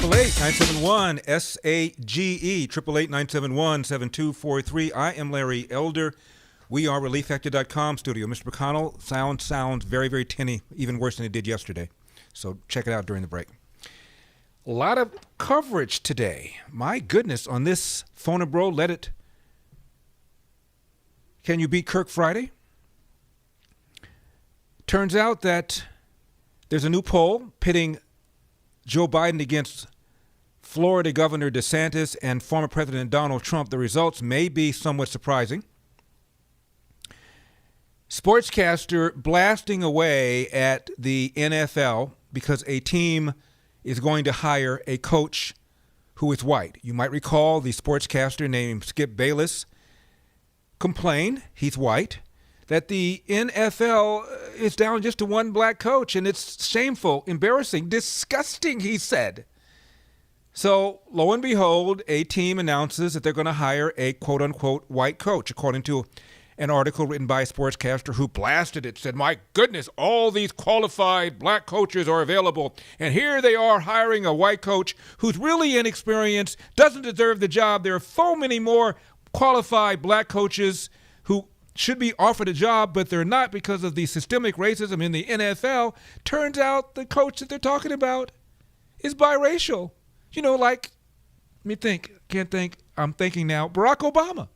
888-971-SAGE, 888-971-7243. I am Larry Elder. We are ReliefFactor.com studio. Mr. McConnell, sounds very, very tinny, even worse than it did yesterday. So check it out during the break. A lot of coverage today. My goodness, on this Phone a Bro, let it. Can you beat Kirk Friday? Turns out that there's a new poll pitting Joe Biden against Florida Governor DeSantis and former President Donald Trump. The results may be somewhat surprising. Sportscaster blasting away at the NFL because a team is going to hire a coach who is white. You might recall the sportscaster named Skip Bayless complained, he's white, that the NFL is down just to one black coach, and it's shameful, embarrassing, disgusting, he said. So, lo and behold, a team announces that they're going to hire a quote-unquote white coach, according to an article written by a sportscaster who blasted it, said, my goodness, all these qualified black coaches are available, and here they are hiring a white coach who's really inexperienced, doesn't deserve the job. There are so many more qualified black coaches who should be offered a job, but they're not because of the systemic racism in the NFL. Turns out the coach that they're talking about is biracial. You know, like, let me think, I'm thinking now, Barack Obama.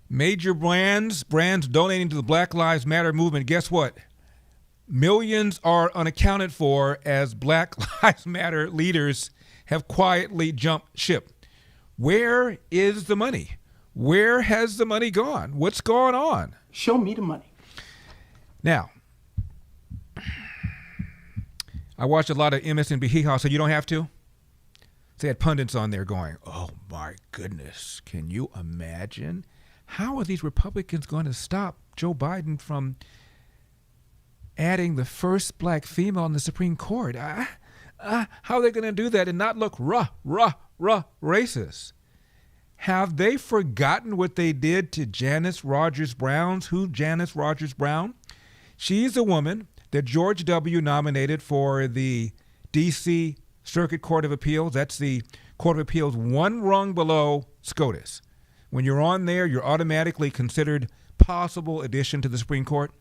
Major brands donating to the Black Lives Matter movement. Guess what? Millions are unaccounted for as Black Lives Matter leaders have quietly jumped ship. Where is the money? Where has the money gone? What's going on? Show me the money. Now, I watched a lot of MSNBC hee-haw, so you don't have to. They had pundits on there going, oh my goodness, can you imagine? How are these Republicans going to stop Joe Biden from adding the first black female in the Supreme Court? How are they going to do that and not look racist? Have they forgotten what they did to Janice Rogers Brown? Who's Janice Rogers Brown? She's a woman that George W. nominated for the D.C. Circuit Court of Appeals. That's the Court of Appeals one rung below SCOTUS. When you're on there, you're automatically considered possible addition to the Supreme Court.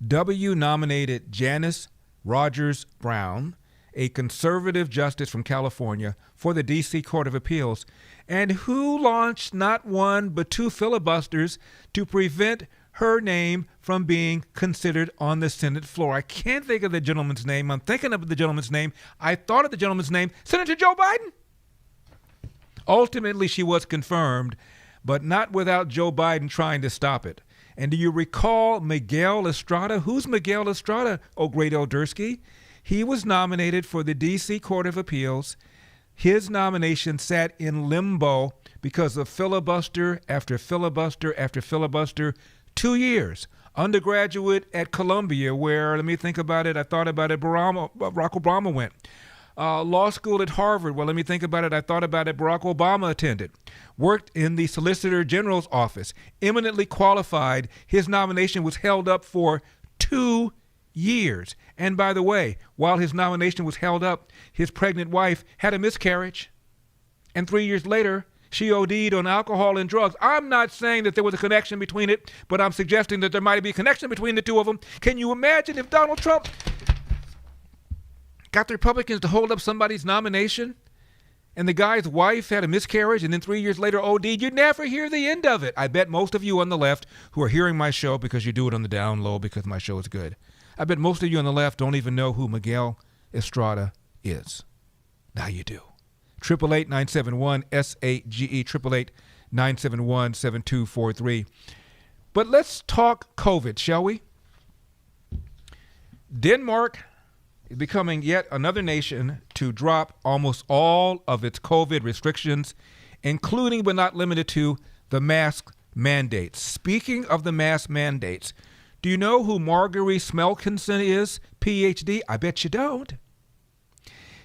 W nominated Janice Rogers Brown, a conservative justice from California, for the D.C. Court of Appeals, and who launched not one but two filibusters to prevent her name from being considered on the Senate floor. I can't think of the gentleman's name. I'm thinking of the gentleman's name. I thought of the gentleman's name, Senator Joe Biden. Ultimately, she was confirmed, but not without Joe Biden trying to stop it. And do you recall Miguel Estrada? Who's Miguel Estrada, oh great Eldersky? He was nominated for the D.C. Court of Appeals. His nomination sat in limbo because of filibuster after filibuster after filibuster. 2 years. Undergraduate at Columbia, where, let me think about it, I thought about it, Barack Obama went. Law school at Harvard. Well, let me think about it. I thought about it. Barack Obama attended. Worked in the Solicitor General's office. Eminently qualified. His nomination was held up for 2 years. And by the way, while his nomination was held up, his pregnant wife had a miscarriage. And 3 years later, she OD'd on alcohol and drugs. I'm not saying that there was a connection between it, but I'm suggesting that there might be a connection between the two of them. Can you imagine if Donald Trump got the Republicans to hold up somebody's nomination and the guy's wife had a miscarriage and then 3 years later OD'd? You'd never hear the end of it. I bet most of you on the left who are hearing my show because you do it on the down low because my show is good, I bet most of you on the left don't even know who Miguel Estrada is. Now you do. 888-971-SAGE, 888-971-7243. But let's talk COVID, shall we? Denmark is becoming yet another nation to drop almost all of its COVID restrictions, including but not limited to the mask mandates. Speaking of the mask mandates, do you know who Marguerite Smelkinson is, PhD? I bet you don't.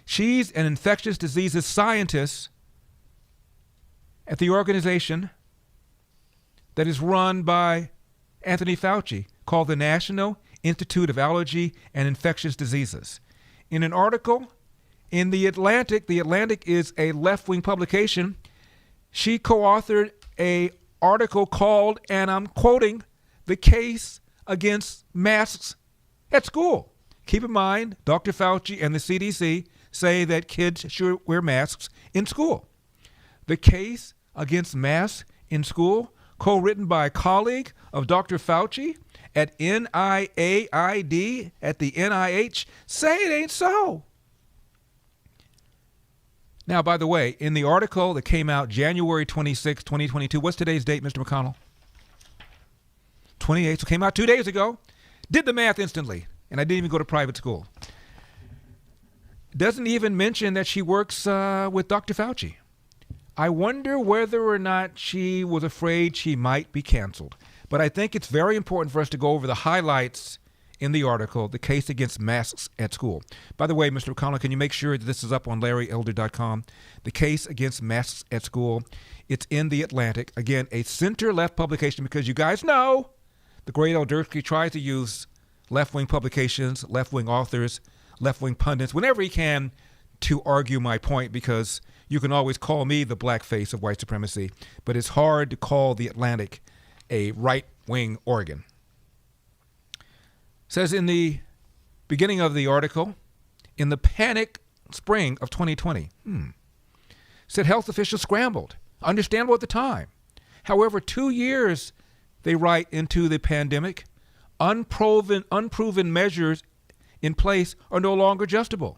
She's an infectious diseases scientist at the organization that is run by Anthony Fauci called the National Institute of Allergy and Infectious Diseases. in an article in The Atlantic. The Atlantic is a left-wing publication. She co-authored a article called, and I'm quoting, "The Case Against Masks at School." Keep in mind, Dr. Fauci and the CDC say that kids should wear masks in school. The Case Against Masks in School, co-written by a colleague of Dr. Fauci at NIAID at the NIH, say it ain't so. Now, by the way, in the article that came out January 26, 2022, what's today's date, Mr. McConnell? 28th, so came out 2 days ago. Did the math instantly, and I didn't even go to private school. Doesn't even mention that she works with Dr. Fauci. I wonder whether or not she was afraid she might be canceled. But I think it's very important for us to go over the highlights in the article, "The Case Against Masks at School." By the way, Mr. McConnell, can you make sure that this is up on LarryElder.com? "The Case Against Masks at School." It's in The Atlantic. Again, a center-left publication, because you guys know the great Eldersky tries to use left-wing publications, left-wing authors, left-wing pundits, whenever he can, to argue my point, because you can always call me the blackface of white supremacy, but it's hard to call The Atlantic a right-wing organ. Says in the beginning of the article, in the panic spring of 2020, said health officials scrambled. Understandable at the time. However, 2 years, they write, into the pandemic, unproven measures in place are no longer justifiable.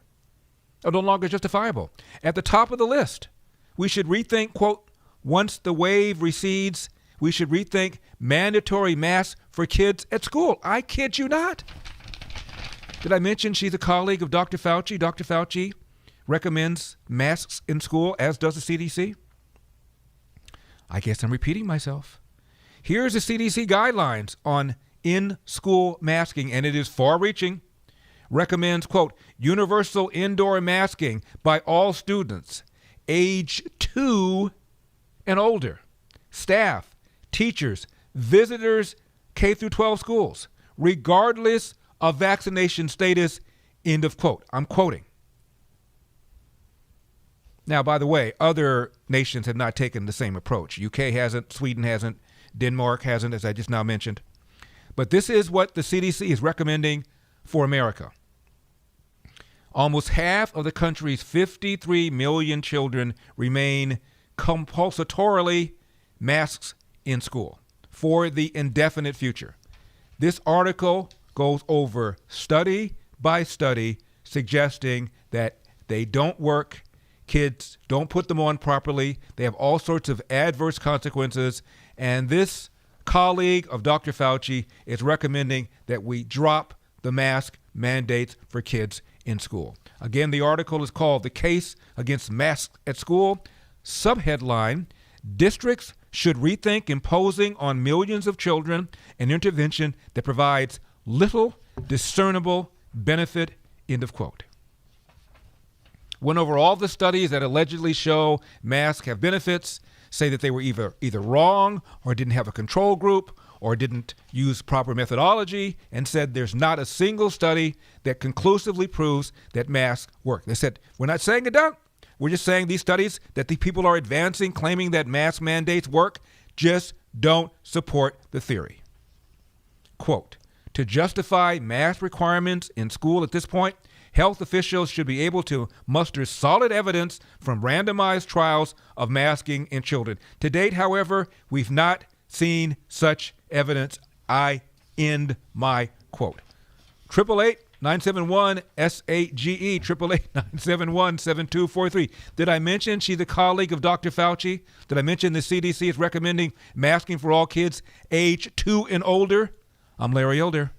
At the top of the list, we should rethink, quote, "once the wave recedes, we should rethink mandatory masks for kids at school." I kid you not. Did I mention she's a colleague of Dr. Fauci? Dr. Fauci recommends masks in school, as does the CDC. I guess I'm repeating myself. Here's the CDC guidelines on in-school masking, and it is far-reaching. Recommends, quote, "universal indoor masking by all students age 2 and older, staff, teachers, visitors, K through 12 schools, regardless of vaccination status," end of quote. I'm quoting. Now, by the way, other nations have not taken the same approach. UK hasn't, Sweden hasn't, Denmark hasn't, as I just now mentioned. But this is what the CDC is recommending for America. Almost half of the country's 53 million children remain compulsorily masks in school for the indefinite future. This article goes over study by study, suggesting that they don't work. Kids don't put them on properly. They have all sorts of adverse consequences. And this colleague of Dr. Fauci is recommending that we drop the mask mandates for kids in school. Again, the article is called "The Case Against Masks at School." Subheadline: districts should rethink imposing on millions of children an intervention that provides little discernible benefit, end of quote. Went over all the studies that allegedly show masks have benefits, say that they were either wrong or didn't have a control group or didn't use proper methodology, and said there's not a single study that conclusively proves that masks work. They said, we're not saying it don't. We're just saying these studies that the people are advancing, claiming that mask mandates work, just don't support the theory. Quote, "To justify mask requirements in school at this point, health officials should be able to muster solid evidence from randomized trials of masking in children. To date, however, we've not seen such evidence." I end my quote. 888-971-SAGE, 888-971-7243. Did I mention she's a colleague of Dr. Fauci? Did I mention the CDC is recommending masking for all kids age 2 and older? I'm Larry Elder.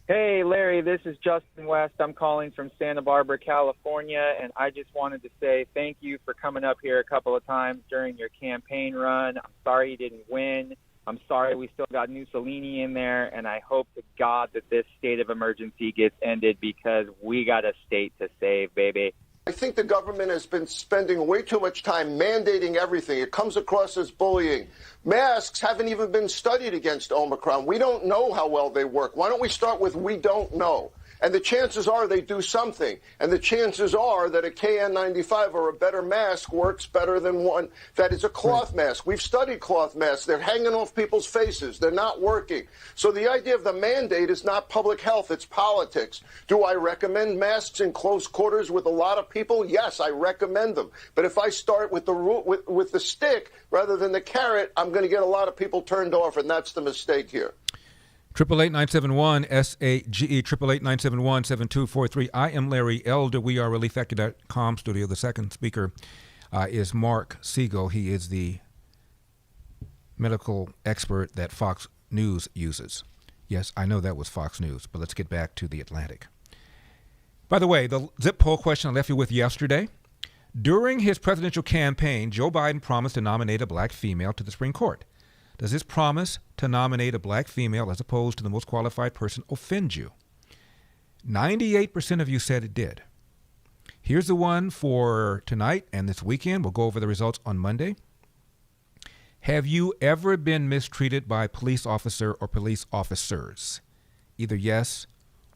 Hey, Larry, this is Justin West. I'm calling from Santa Barbara, California, and I just wanted to say thank you for coming up here a couple of times during your campaign run. I'm sorry you didn't win. I'm sorry we still got Mussolini in there, and I hope to God that this state of emergency gets ended because we got a state to save, baby. I think the government has been spending way too much time mandating everything. It comes across as bullying. Masks haven't even been studied against Omicron. We don't know how well they work. Why don't we start with we don't know? And the chances are they do something. And the chances are that a KN95 or a better mask works better than one that is a cloth mask. We've studied cloth masks. They're hanging off people's faces. They're not working. So the idea of the mandate is not public health. It's politics. Do I recommend masks in close quarters with a lot of people? Yes, I recommend them. But if I start with the stick rather than the carrot, I'm going to get a lot of people turned off, and that's the mistake here. 888-971-SAGE, 888-971-7243. I am Larry Elder. We are ReliefFactor.com studio. The second speaker is Mark Siegel. He is the medical expert that Fox News uses. Yes, I know that was Fox News, but let's get back to the Atlantic. By the way, the zip poll question I left you with yesterday. During his presidential campaign, Joe Biden promised to nominate a black female to the Supreme Court. Does his promise to nominate a black female as opposed to the most qualified person offend you? 98% of you said it did. Here's the one for tonight and this weekend. We'll go over the results on Monday. Have you ever been mistreated by a police officer or police officers? Either yes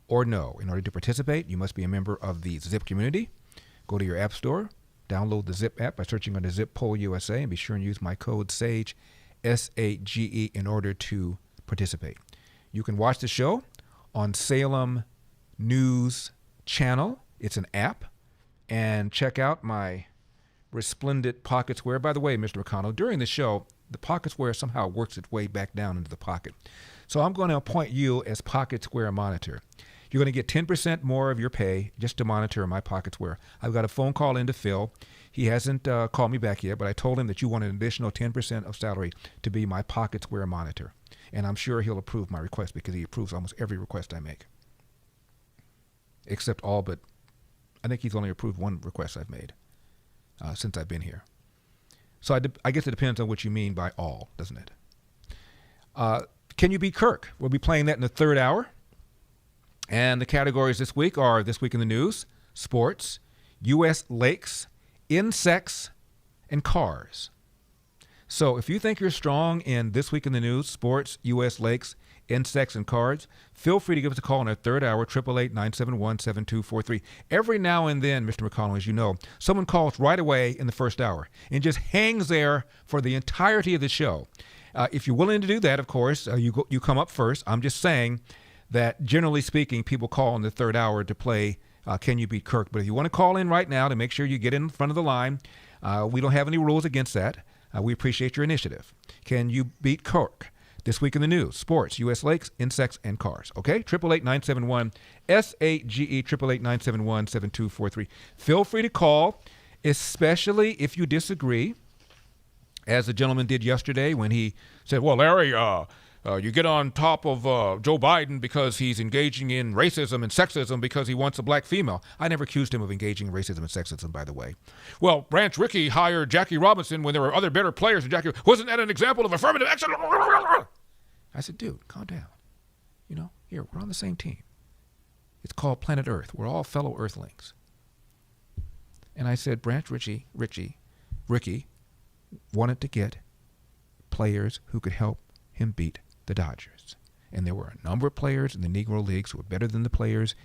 or no. In order to participate, you must be a member of the Zip community. Go to your app store, download the Zip app by searching under Zip Poll USA, and be sure and use my code SAGE, SAGE, in order to participate. You can watch the show on Salem News Channel. It's an app. And check out my resplendent pocket square. By the way, Mr. McConnell, during the show, the pocket square somehow works its way back down into the pocket. So I'm going to appoint you as pocket square monitor. You're going to get 10% more of your pay just to monitor my pocket square. I've got a phone call in to Phil. He hasn't called me back yet, but I told him that you want an additional 10% of salary to be my pocket square monitor. And I'm sure he'll approve my request because he approves almost every request I make. Except all but, I think he's only approved one request I've made since I've been here. So I guess it depends on what you mean by all, doesn't it? Can you beat Kirk? We'll be playing that in the third hour. And the categories this week are This Week in the News, Sports, U.S. Lakes, Insects, and Cars. So if you think you're strong in This Week in the News, Sports, U.S. Lakes, Insects, and Cars, feel free to give us a call in our third hour, 888-971-7243. Every now and then, Mr. McConnell, as you know, someone calls right away in the first hour and just hangs there for the entirety of the show. If you're willing to do that, of course, you come up first. I'm just saying that generally speaking, people call in the third hour to play Can You Beat Kirk? But if you want to call in right now to make sure you get in front of the line, we don't have any rules against that. We appreciate your initiative. Can you beat Kirk? This Week in the News, Sports, U.S. Lakes, Insects, and Cars. Okay? 888-971-SAGE, 888-971-7243. Feel free to call, especially if you disagree, as the gentleman did yesterday when he said, well, Larry, you get on top of Joe Biden because he's engaging in racism and sexism because he wants a black female. I never accused him of engaging in racism and sexism, by the way. Well, Branch Rickey hired Jackie Robinson when there were other better players than Jackie. Wasn't that an example of affirmative action? I said, dude, calm down. You know, here, we're on the same team. It's called Planet Earth. We're all fellow Earthlings. And I said, Branch Rickey wanted to get players who could help him beat the Dodgers. And there were a number of players in the Negro Leagues who were better than the players.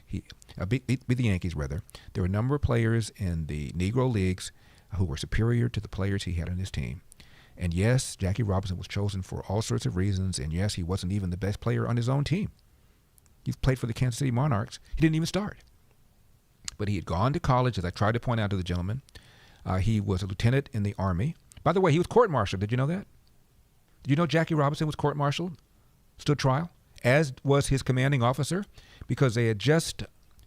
Beat the Yankees, rather. There were a number of players in the Negro Leagues who were superior to the players he had on his team. And yes, Jackie Robinson was chosen for all sorts of reasons. And yes, he wasn't even the best player on his own team. He played for the Kansas City Monarchs. He didn't even start. But he had gone to college, as I tried to point out to the gentleman. He was a lieutenant in the Army. By the way, he was court-martialed. Did you know that? Did you know Jackie Robinson was court-martialed, stood trial, as was his commanding officer, because they had just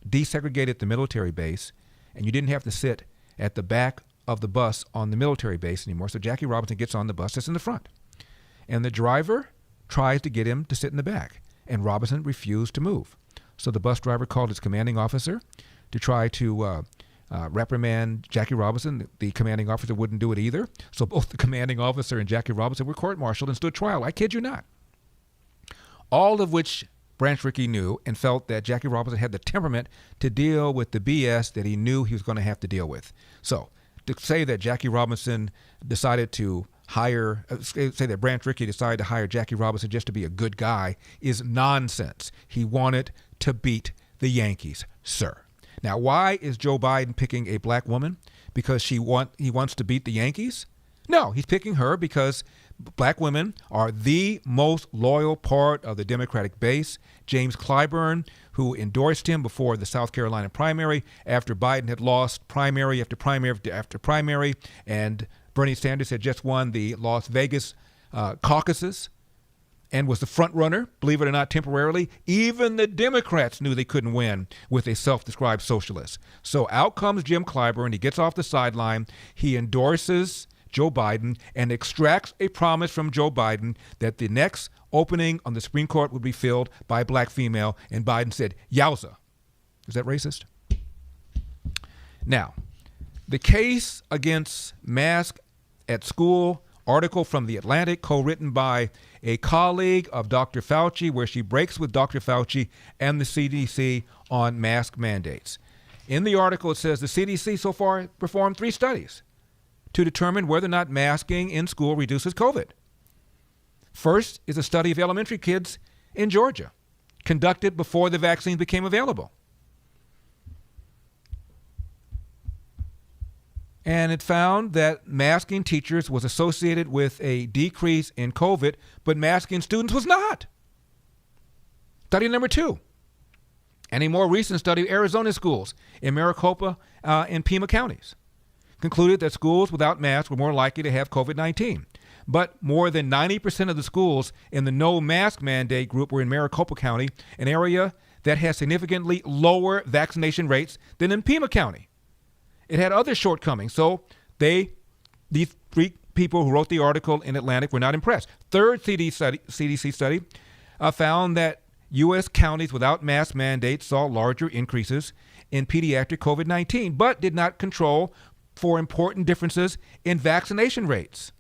desegregated the military base, and you didn't have to sit at the back of the bus on the military base anymore. So Jackie Robinson gets on the bus, sits in the front, and the driver tries to get him to sit in the back, and Robinson refused to move. So the bus driver called his commanding officer to try to reprimand Jackie Robinson. The commanding officer wouldn't do it either. So both the commanding officer and Jackie Robinson were court-martialed and stood trial. I kid you not. All of which Branch Rickey knew and felt that Jackie Robinson had the temperament to deal with the BS that he knew he was going to have to deal with. So to say that Jackie Robinson decided to say that Branch Rickey decided to hire Jackie Robinson just to be a good guy is nonsense. He wanted to beat the Yankees, sir. Now, why is Joe Biden picking a black woman? Because he wants to beat the Yankees? No, he's picking her because black women are the most loyal part of the Democratic base. James Clyburn, who endorsed him before the South Carolina primary, after Biden had lost primary after primary after primary, and Bernie Sanders had just won the Las Vegas caucuses and was the front runner, believe it or not, temporarily. Even the Democrats knew they couldn't win with a self-described socialist. So out comes Jim Clyburn. He gets off the sideline. He endorses Joe Biden and extracts a promise from Joe Biden that the next opening on the Supreme Court would be filled by a black female. And Biden said, yowza. Is that racist? Now, the case against masks at school, article from The Atlantic, co-written by a colleague of Dr. Fauci, where she breaks with Dr. Fauci and the CDC on mask mandates. In the article, it says the CDC so far performed 3 studies to determine whether or not masking in school reduces COVID. First is a study of elementary kids in Georgia, conducted before the vaccine became available. And it found that masking teachers was associated with a decrease in COVID, but masking students was not. Study number 2. And a more recent study of Arizona schools in Maricopa and Pima counties concluded that schools without masks were more likely to have COVID-19. But more than 90% of the schools in the no mask mandate group were in Maricopa County, an area that has significantly lower vaccination rates than in Pima County. It had other shortcomings, so these 3 people who wrote the article in Atlantic were not impressed. Third CDC study found that U.S. counties without mask mandates saw larger increases in pediatric COVID-19, but did not control for important differences in vaccination rates.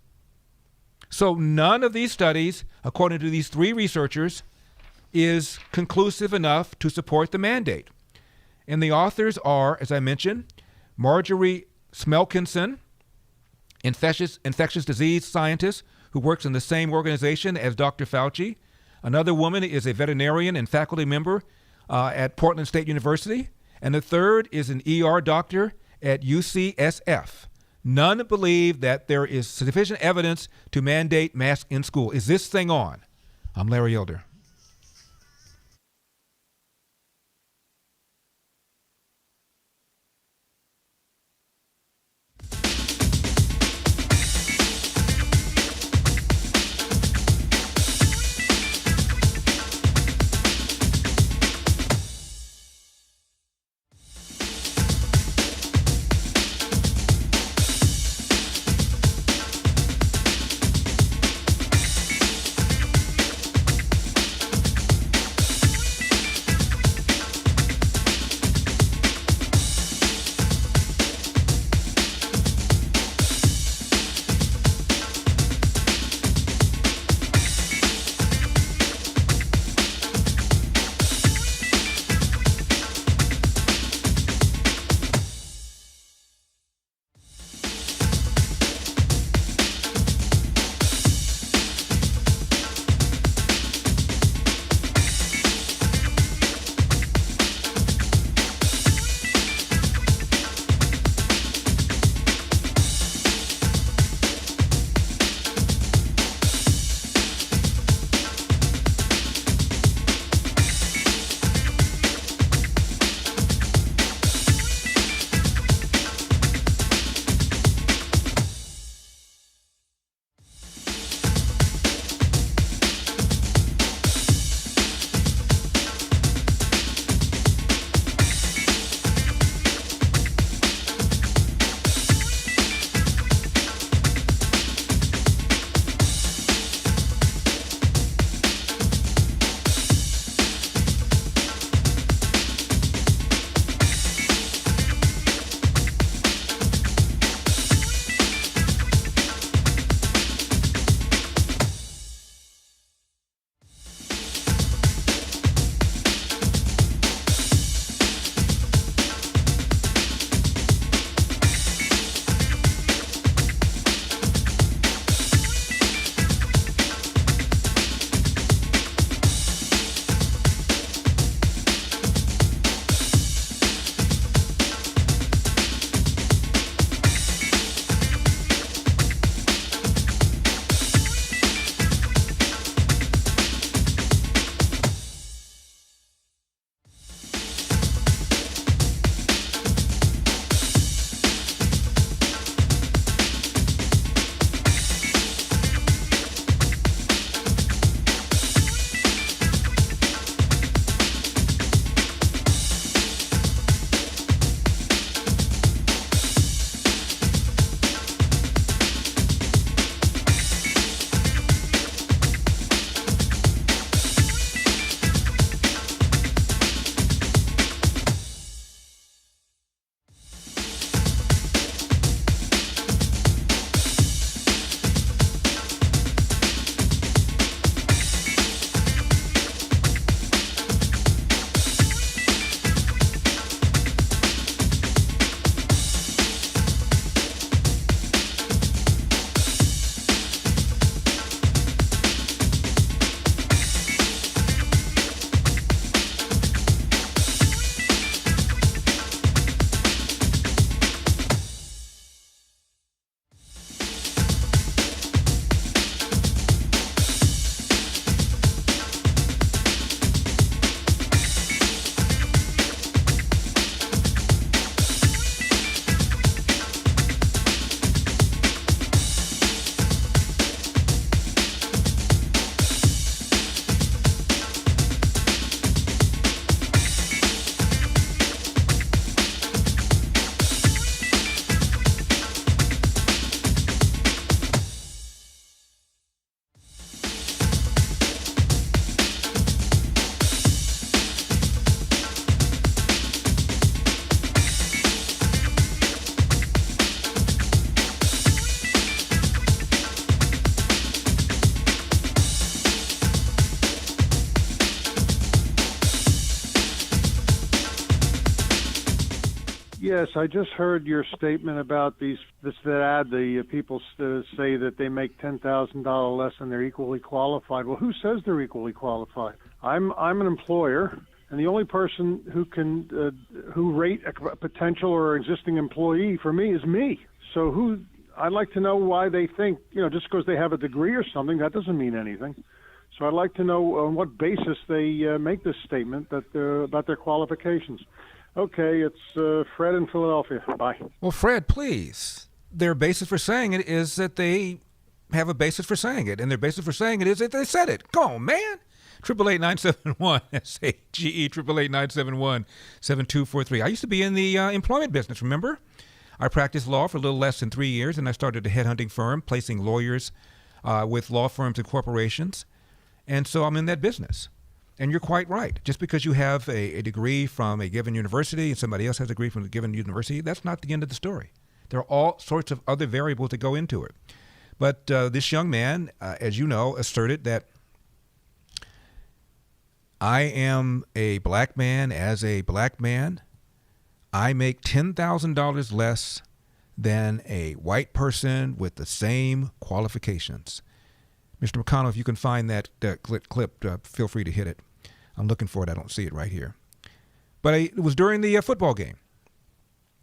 So none of these studies, according to these 3 researchers, is conclusive enough to support the mandate. And the authors are, as I mentioned, Marjorie Smelkinson, infectious disease scientist who works in the same organization as Dr. Fauci. Another woman is a veterinarian and faculty member at Portland State University. And the third is an ER doctor at UCSF. None believe that there is sufficient evidence to mandate masks in school. Is this thing on? I'm Larry Elder. Yes, I just heard your statement about that ad. The people say that they make $10,000 less and they're equally qualified. Well, who says they're equally qualified? I'm an employer, and the only person who can who rate a potential or existing employee for me is me. So I'd like to know why they think, just because they have a degree or something, that doesn't mean anything. So I'd like to know on what basis they make this statement about their qualifications. Okay, it's Fred in Philadelphia. Bye. Well, Fred, please. Their basis for saying it is that they have a basis for saying it, and their basis for saying it is that they said it. Come on, man. 888-971 SAGE 888-971-7243. I used to be in the employment business, remember? I practiced law for a little less than 3 years, and I started a headhunting firm, placing lawyers with law firms and corporations. And so I'm in that business. And you're quite right. Just because you have a degree from a given university and somebody else has a degree from a given university, that's not the end of the story. There are all sorts of other variables that go into it. But this young man, as you know, asserted that I am a black man. As a black man, I make $10,000 less than a white person with the same qualifications. Mr. McConnell, if you can find that clip, feel free to hit it. I'm looking for it. I don't see it right here. But it was during the football game.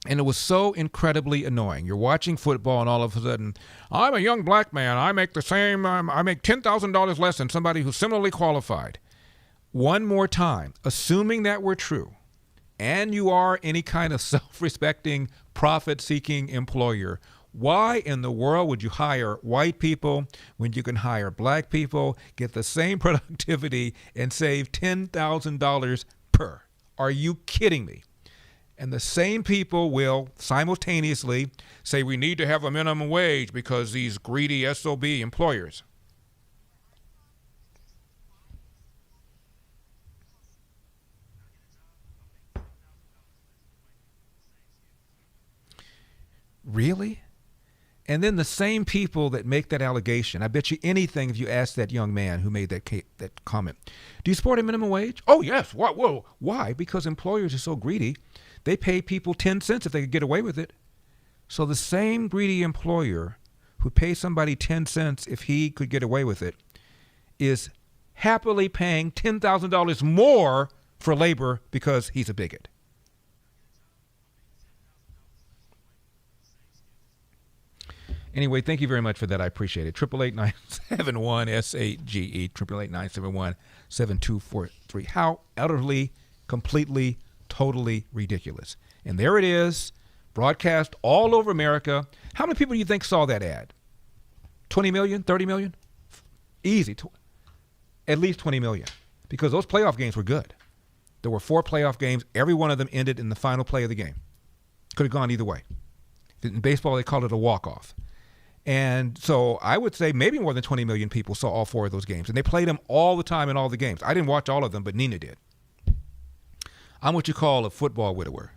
And it was so incredibly annoying. You're watching football and all of a sudden, I'm a young black man. I make I make $10,000 less than somebody who's similarly qualified. One more time, assuming that we're true, and you are any kind of self-respecting, profit-seeking employer, why in the world would you hire white people when you can hire black people, get the same productivity, and save $10,000 per? Are you kidding me? And the same people will simultaneously say we need to have a minimum wage because these greedy SOB employers. Really? And then the same people that make that allegation, I bet you anything if you ask that young man who made that comment, do you support a minimum wage? Oh, yes. Whoa. Why? Because employers are so greedy. They pay people 10 cents if they could get away with it. So the same greedy employer who pays somebody 10 cents if he could get away with it is happily paying $10,000 more for labor because he's a bigot. Anyway, thank you very much for that. I appreciate it. 888-971-SAGE, 888-971-7243. How utterly, completely, totally ridiculous. And there it is, broadcast all over America. How many people do you think saw that ad? 20 million, 30 million? Easy. At least 20 million. Because those playoff games were good. There were 4 playoff games. Every one of them ended in the final play of the game. Could have gone either way. In baseball, they called it a walk-off. And so I would say maybe more than 20 million people saw all 4 of those games. And they played them all the time in all the games. I didn't watch all of them, but Nina did. I'm what you call a football widower.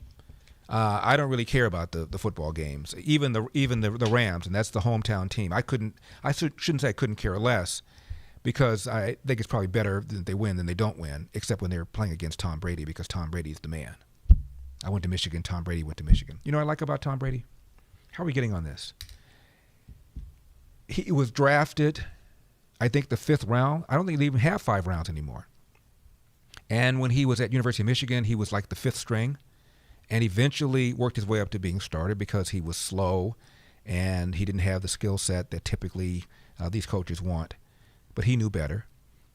I don't really care about the football games, even the Rams, and that's the hometown team. I shouldn't say I couldn't care less, because I think it's probably better that they win than they don't win, except when they're playing against Tom Brady, because Tom Brady's the man. I went to Michigan. Tom Brady went to Michigan. You know what I like about Tom Brady? How are we getting on this? He was drafted, I think, the 5th round. I don't think they even have 5 rounds anymore. And when he was at University of Michigan, he was like the 5th string, and eventually worked his way up to being started because he was slow and he didn't have the skill set that typically these coaches want. But he knew better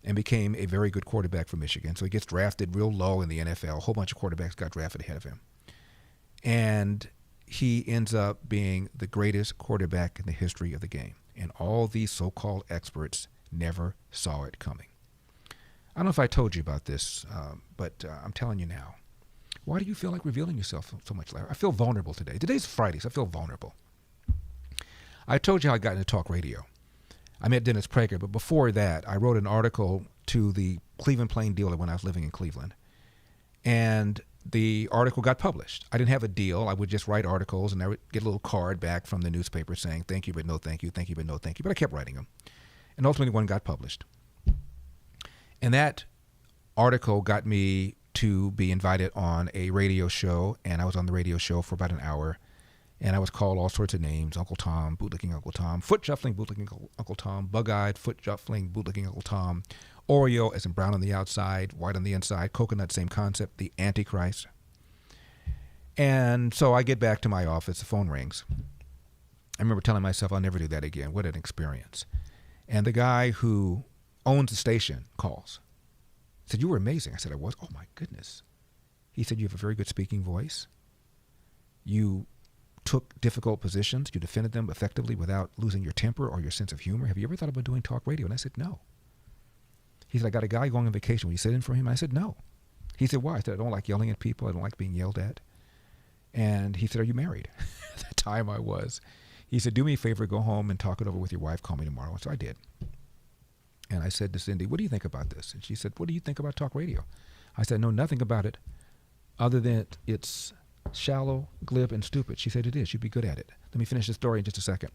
and became a very good quarterback for Michigan. So he gets drafted real low in the NFL. A whole bunch of quarterbacks got drafted ahead of him. And he ends up being the greatest quarterback in the history of the game. And all these so-called experts never saw it coming. I don't know if I told you about this, but I'm telling you now. Why do you feel like revealing yourself so much, Larry? I feel vulnerable today. Today's Friday, so I feel vulnerable. I told you how I got into talk radio. I met Dennis Prager, but before that, I wrote an article to the Cleveland Plain Dealer when I was living in Cleveland. And the article got published. I didn't have a deal. I would just write articles, and I would get a little card back from the newspaper saying, thank you, but no thank you, thank you, but no thank you. But I kept writing them. And ultimately, one got published. And that article got me to be invited on a radio show, and I was on the radio show for about an hour, and I was called all sorts of names: Uncle Tom, bootlicking Uncle Tom, foot shuffling bootlicking Uncle Tom, bug-eyed foot shuffling bootlicking Uncle Tom, Oreo as in brown on the outside, white on the inside, coconut, same concept, the Antichrist. And so I get back to my office, the phone rings. I remember telling myself, I'll never do that again. What an experience. And the guy who owns the station calls. He said, "You were amazing." I said, "I was." "Oh my goodness." He said, "You have a very good speaking voice. You took difficult positions. You defended them effectively without losing your temper or your sense of humor. Have you ever thought about doing talk radio?" And I said, "No." He said, "I got a guy going on vacation. Will you sit in for him?" I said, "No." He said, "Why?" I said, "I don't like yelling at people. I don't like being yelled at." And he said, "Are you married?" At the time I was. He said, "Do me a favor, go home and talk it over with your wife. Call me tomorrow." And so I did. And I said to Cindy, "What do you think about this?" And she said, "What do you think about talk radio?" I said, "I know nothing about it other than it's shallow, glib, and stupid." She said, "It is. You'd be good at it." Let me finish the story in just a second.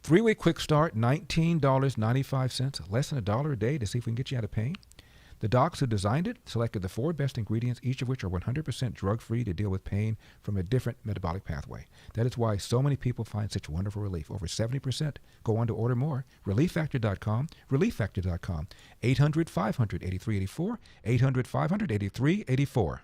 3-week quick start, $19.95, less than $1 a day to see if we can get you out of pain. The docs who designed it selected the 4 best ingredients, each of which are 100% drug-free to deal with pain from a different metabolic pathway. That is why so many people find such wonderful relief. Over 70% go on to order more. ReliefFactor.com, ReliefFactor.com, 800-500-8384, 800-500-8384.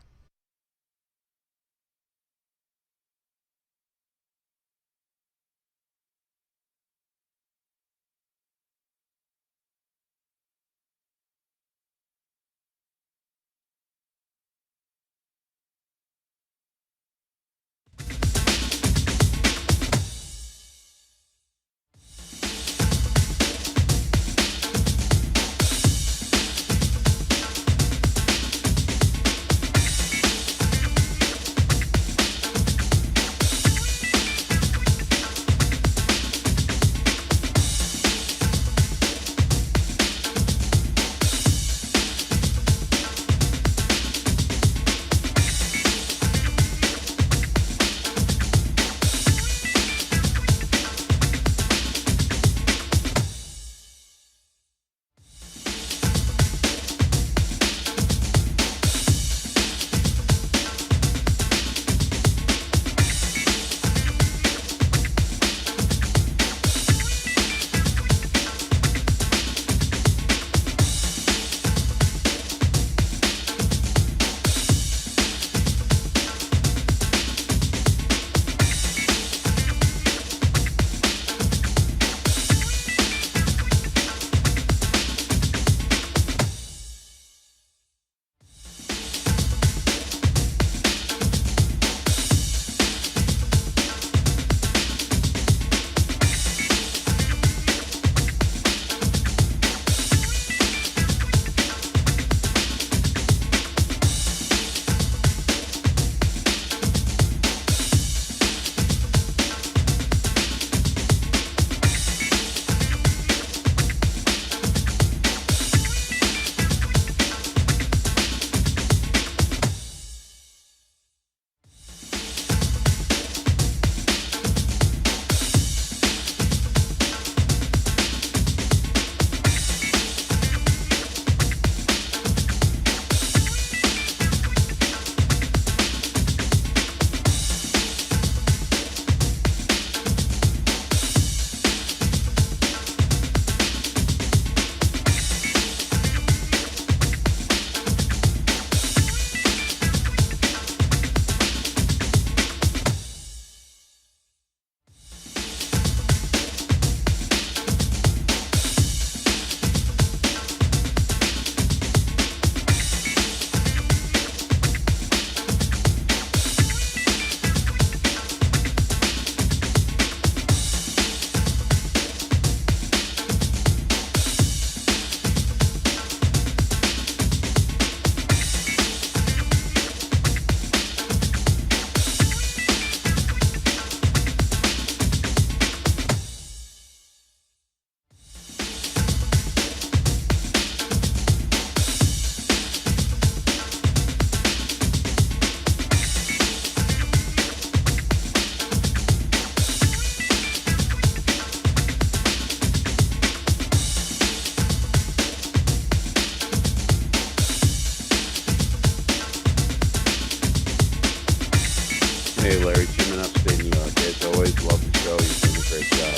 show. You're doing a great job.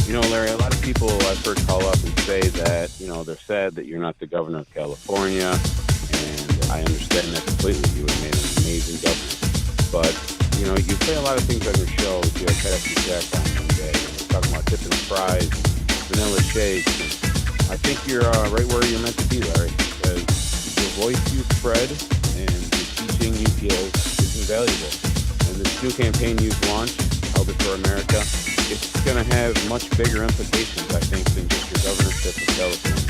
You know, Larry, a lot of people I've heard call up and say that, you know, they're sad that you're not the governor of California, and I understand that completely. You would have made an amazing governor. But, you know, you say a lot of things on your show that you had Pastor Jack on one day, and you're talking about dipping fries, vanilla shakes, and I think you're right where you're meant to be, Larry, because the voice you spread and the teaching you give is invaluable. And this new campaign you've launched, Help It for America, it's going to have much bigger implications, I think, than just your governorship of California.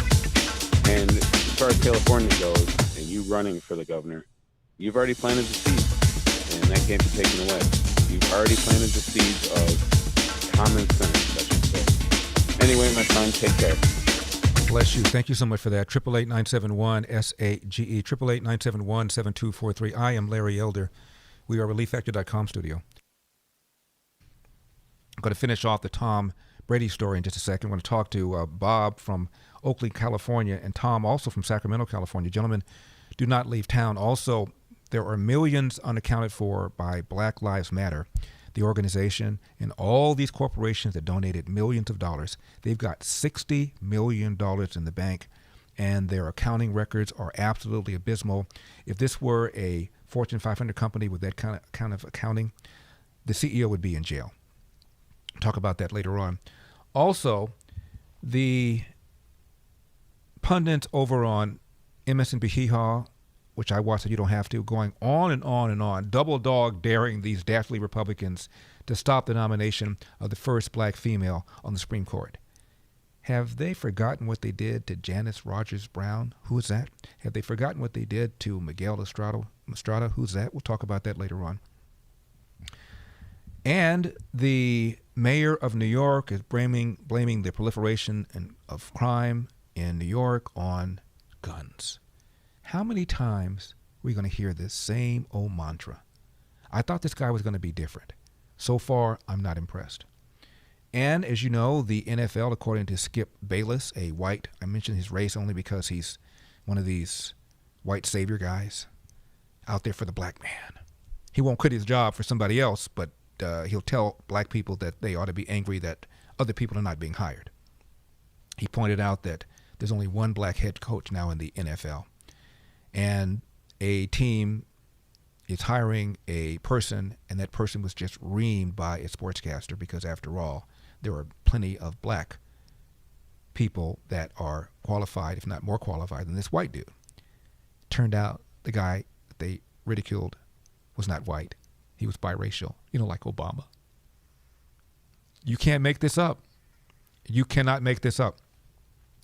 And as far as California goes, and you running for the governor, you've already planted the seeds, and that can't be taken away. You've already planted the seeds of common sense, I should say. Anyway, my friend, take care. Bless you. Thank you so much for that. 888-971-SAGE, 888-971-7243. I am Larry Elder. We are ReliefFactor.com studio. I'm going to finish off the Tom Brady story in just a second. I'm going to talk to Bob from Oakley, California, and Tom also from Sacramento, California. Gentlemen, do not leave town. Also, there are millions unaccounted for by Black Lives Matter, the organization, and all these corporations that donated millions of dollars. They've got $60 million in the bank, and their accounting records are absolutely abysmal. If this were a Fortune 500 company with that kind of accounting, the CEO would be in jail. Talk about that later on. Also, the pundits over on MSNBC, which I watch so you don't have to, going on and on and on, double dog daring these dastardly Republicans to stop the nomination of the first black female on the Supreme Court. Have they forgotten what they did to Janice Rogers Brown? Who is that? Have they forgotten what they did to Miguel Estrada? Who's that? We'll talk about that later on. And the mayor of New York is blaming the proliferation of crime in New York on guns. How many times are we going to hear this same old mantra? I thought this guy was going to be different. So far, I'm not impressed. And as you know, the NFL, according to Skip Bayless, a white, I mentioned his race only because he's one of these white savior guys out there for the black man. He won't quit his job for somebody else, but he'll tell black people that they ought to be angry that other people are not being hired. He pointed out that there's only one black head coach now in the NFL. And a team is hiring a person, and that person was just reamed by a sportscaster because, after all, there are plenty of black people that are qualified, if not more qualified, than this white dude. Turned out the guy that they ridiculed was not white. He was biracial, like Obama. You can't make this up. You cannot make this up.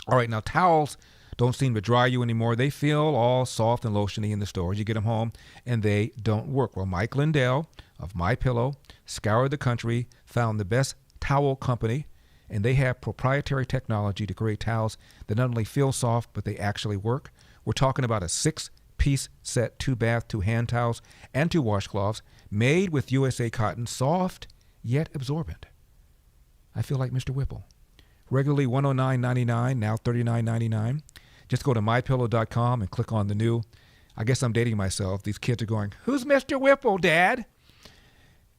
All right, now towels don't seem to dry you anymore. They feel all soft and lotiony in the stores. You get them home, and they don't work. Well, Mike Lindell of MyPillow scoured the country, found the best towel company, and they have proprietary technology to create towels that not only feel soft, but they actually work. We're talking about a 6-piece set, 2 bath, 2 hand towels, and 2 washcloths, made with USA cotton, soft yet absorbent. I feel like Mr. Whipple. Regularly $109.99, now $39.99. Just go to mypillow.com and click on the new. I guess I'm dating myself. These kids are going, "Who's Mr. Whipple, Dad?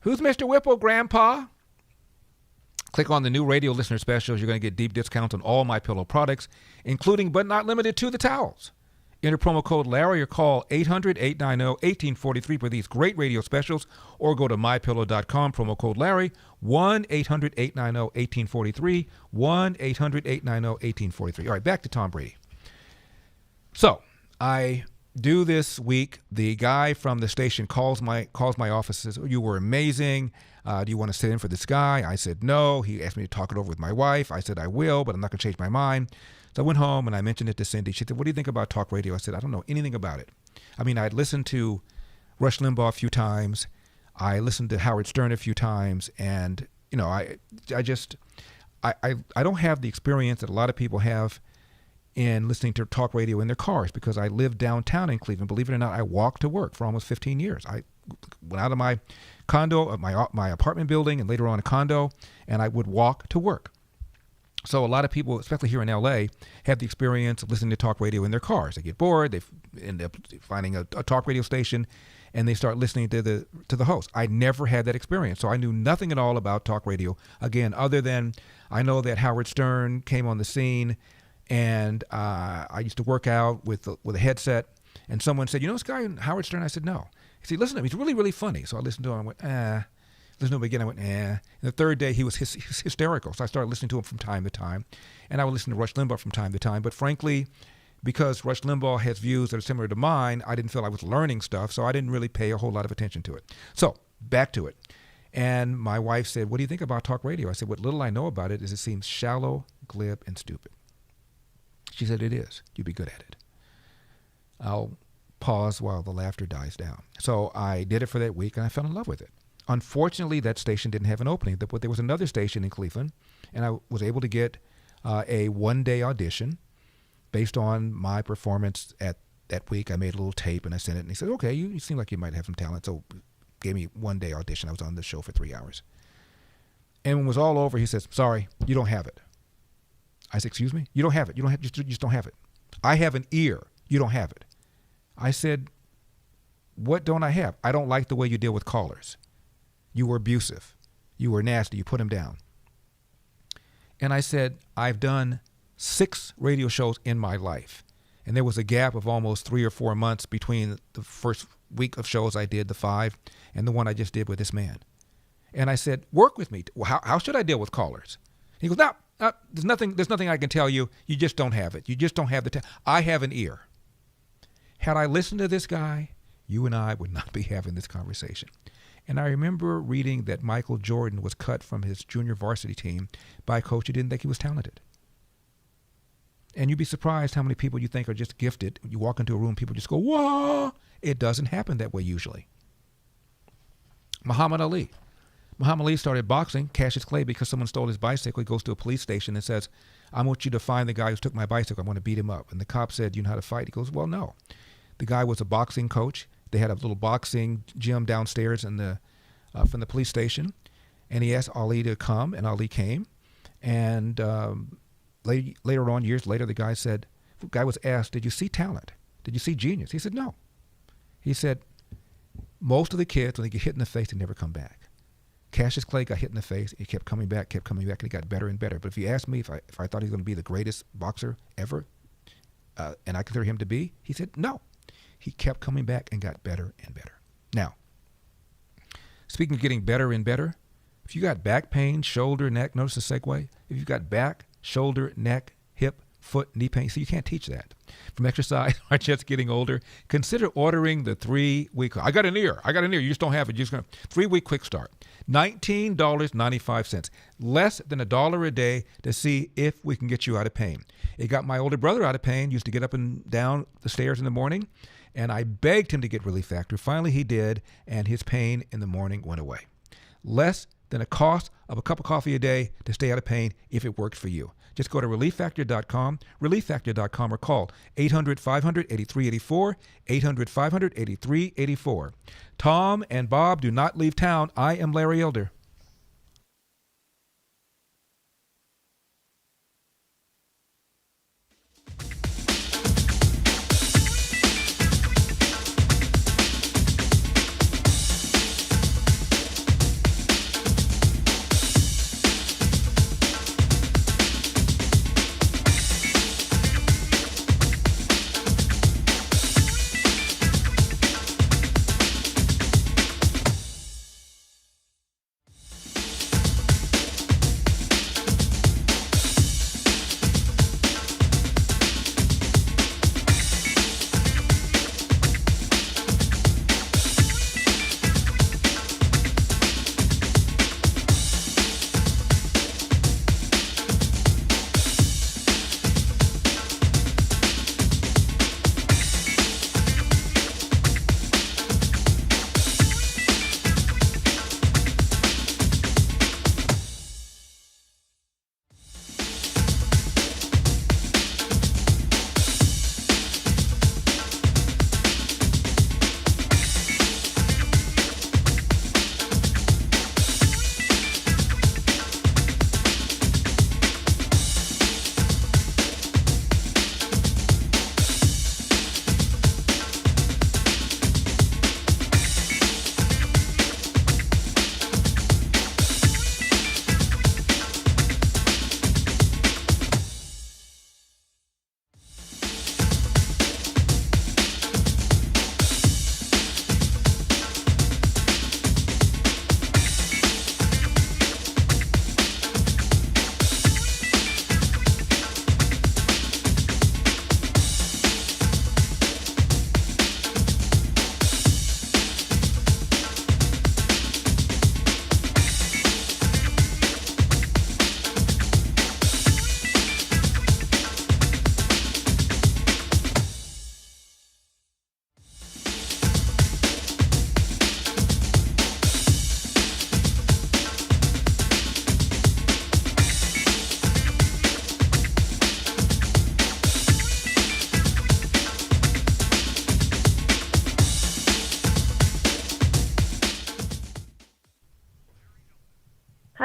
Who's Mr. Whipple, Grandpa?" Click on the new radio listener specials. You're going to get deep discounts on all MyPillow products, including but not limited to the towels. Enter promo code Larry or call 800-890-1843 for these great radio specials, or go to mypillow.com, promo code Larry, 1-800-890-1843, 1-800-890-1843. All right, back to Tom Brady. So I do this week. The guy from the station calls my office and says, "You were amazing. Do you want to sit in for this guy?" I said no. He asked me to talk it over with my wife. I said I will, but I'm not going to change my mind. So I went home and I mentioned it to Cindy. She said, "What do you think about talk radio?" I said, "I don't know anything about it." I mean, I'd listened to Rush Limbaugh a few times. I listened to Howard Stern a few times, and I don't have the experience that a lot of people have in listening to talk radio in their cars, because I live downtown in Cleveland. Believe it or not, I walked to work for almost 15 years. I went out of my condo, my apartment building, and later on a condo, and I would walk to work. So a lot of people, especially here in LA, have the experience of listening to talk radio in their cars. They get bored, they end up finding a talk radio station, and they start listening to the host. I never had that experience, so I knew nothing at all about talk radio. Again, other than I know that Howard Stern came on the scene, and I used to work out with a headset, and someone said, "You know this guy, Howard Stern?" I said, "No." He said, "Listen to him. He's really, really funny." So I listened to him. I went, Listen to him again. I went, And the third day, he was hysterical. So I started listening to him from time to time. And I would listen to Rush Limbaugh from time to time. But frankly, because Rush Limbaugh has views that are similar to mine, I didn't feel I was learning stuff. So I didn't really pay a whole lot of attention to it. So back to it. And my wife said, "What do you think about talk radio?" I said, "What little I know about it is it seems shallow, glib, and stupid." She said, "It is. You'd be good at it." I'll pause while the laughter dies down. So I did it for that week, and I fell in love with it. Unfortunately, that station didn't have an opening, but there was another station in Cleveland, and I was able to get a one-day audition based on my performance at that week. I made a little tape, and I sent it, and he said, "Okay, you seem like you might have some talent," so gave me one-day audition. I was on the show for 3 hours. And when it was all over, he says, "Sorry, you don't have it." I said, "Excuse me? You don't have it. You just don't have it." "I have an ear. You don't have it." I said, "What don't I have?" "I don't like the way you deal with callers. You were abusive. You were nasty. You put him down." And I said, "I've done 6 radio shows in my life." And there was a gap of almost 3 or 4 months between the first week of shows I did, the 5, and the one I just did with this man. And I said, "Work with me. How should I deal with callers?" He goes, No, there's nothing I can tell you. You just don't have it. You just don't have the I have an ear." Had I listened to this guy, you and I would not be having this conversation. And I remember reading that Michael Jordan was cut from his junior varsity team by a coach who didn't think he was talented. And you'd be surprised how many people you think are just gifted. You walk into a room, people just go, "Whoa!" It doesn't happen that way usually. Muhammad Ali. Muhammad Ali started boxing, Cassius Clay, because someone stole his bicycle. He goes to a police station and says, "I want you to find the guy who took my bicycle. I want to beat him up." And the cop said, "You know how to fight?" He goes, "Well, no." The guy was a boxing coach. They had a little boxing gym downstairs in from the police station. And he asked Ali to come, and Ali came. And later on, years later, the guy was asked, "Did you see talent? Did you see genius?" He said, "No." He said, "Most of the kids, when they get hit in the face, they never come back." Cassius Clay got hit in the face. He kept coming back, and he got better and better. But if you ask me if I thought he was going to be the greatest boxer ever, and I consider him to be, he said no. He kept coming back and got better and better. Now, speaking of getting better and better, if you got back pain, shoulder, neck, notice the segue. If you've got back, shoulder, neck, hip, foot, knee pain, so you can't teach that from exercise or just getting older, consider ordering the 3-week, I got an ear, you just don't have it, 3-week quick start. $19.95, less than $1 a day to see if we can get you out of pain. It got my older brother out of pain, used to get up and down the stairs in the morning, and I begged him to get Relief Factor. Finally he did, and his pain in the morning went away. Less than a cost of a cup of coffee a day to stay out of pain if it works for you. Just go to relieffactor.com, relieffactor.com, or call 800-500-8384, 800-500-8384. Tom and Bob do not leave town. I am Larry Elder.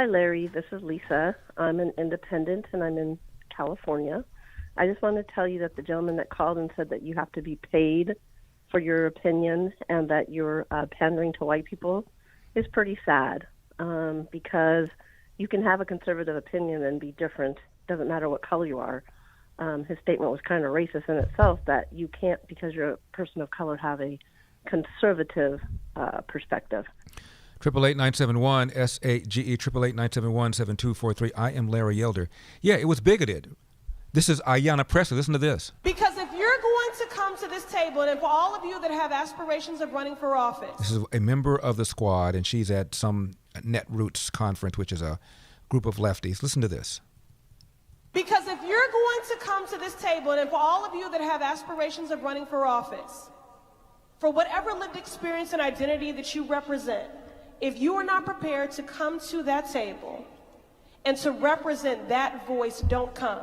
Hi, Larry. This is Lisa. I'm an independent, and I'm in California. I just want to tell you that the gentleman that called and said that you have to be paid for your opinion and that you're pandering to white people is pretty sad, because you can have a conservative opinion and be different. Doesn't matter what color you are. His statement was kind of racist in itself, that you can't, because you're a person of color, have a conservative perspective. 888-971-SAGE, 888-971-7243. I am Larry Elder. Yeah, it was bigoted. This is Ayanna Pressley. Listen to this. Because if you're going to come to this table, and for all of you that have aspirations of running for office. This is a member of the squad, and she's at some Netroots conference, which is a group of lefties. Listen to this. Because if you're going to come to this table, and for all of you that have aspirations of running for office, for whatever lived experience and identity that you represent, if you are not prepared to come to that table and to represent that voice, don't come.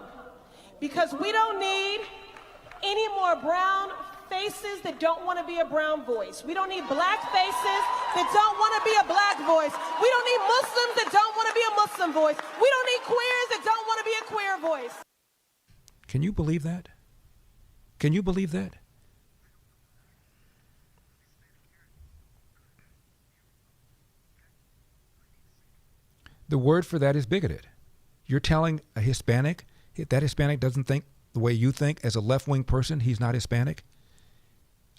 Because we don't need any more brown faces that don't want to be a brown voice. We don't need black faces that don't want to be a black voice. We don't need Muslims that don't want to be a Muslim voice. We don't need queers that don't want to be a queer voice. Can you believe that? Can you believe that? The word for that is bigoted. You're telling a Hispanic, that Hispanic doesn't think the way you think as a left-wing person, he's not Hispanic?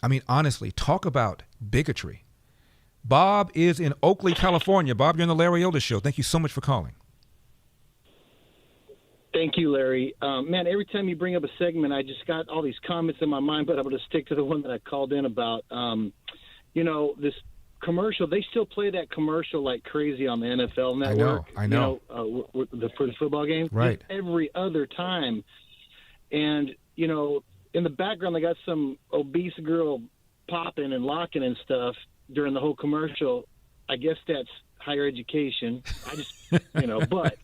I mean, honestly, talk about bigotry. Bob is in Oakley, California. Bob, you're on the Larry Elder Show. Thank you so much for calling. Thank you, Larry. Man, every time you bring up a segment, I just got all these comments in my mind, but I'm going to stick to the one that I called in about. This commercial, they still play that commercial like crazy on the NFL Network. I know. For the football game. Right. Just every other time. And, in the background, they got some obese girl popping and locking and stuff during the whole commercial. I guess that's higher education. I just, but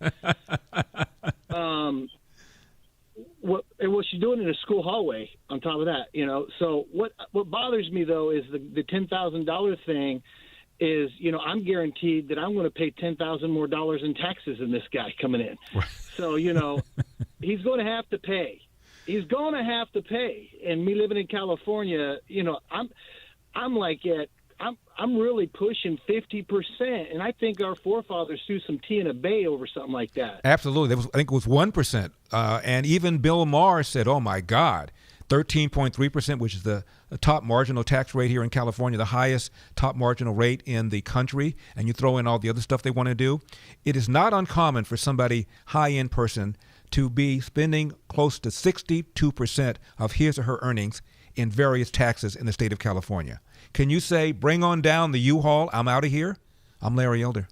what she's doing in a school hallway on top of that, So what bothers me, though, is the $10,000 thing is, I'm guaranteed that I'm going to pay $10,000 more in taxes than this guy coming in. Right. So, he's going to have to pay. He's going to have to pay. And me living in California, I'm really pushing 50%, and I think our forefathers threw some tea in a bay over something like that. Absolutely. I think it was 1%. And even Bill Maher said, oh, my God, 13.3%, which is the top marginal tax rate here in California, the highest top marginal rate in the country, and you throw in all the other stuff they want to do. It is not uncommon for somebody high-end person to be spending close to 62% of his or her earnings in various taxes in the state of California. Can you say, bring on down the U-Haul, I'm out of here? I'm Larry Elder.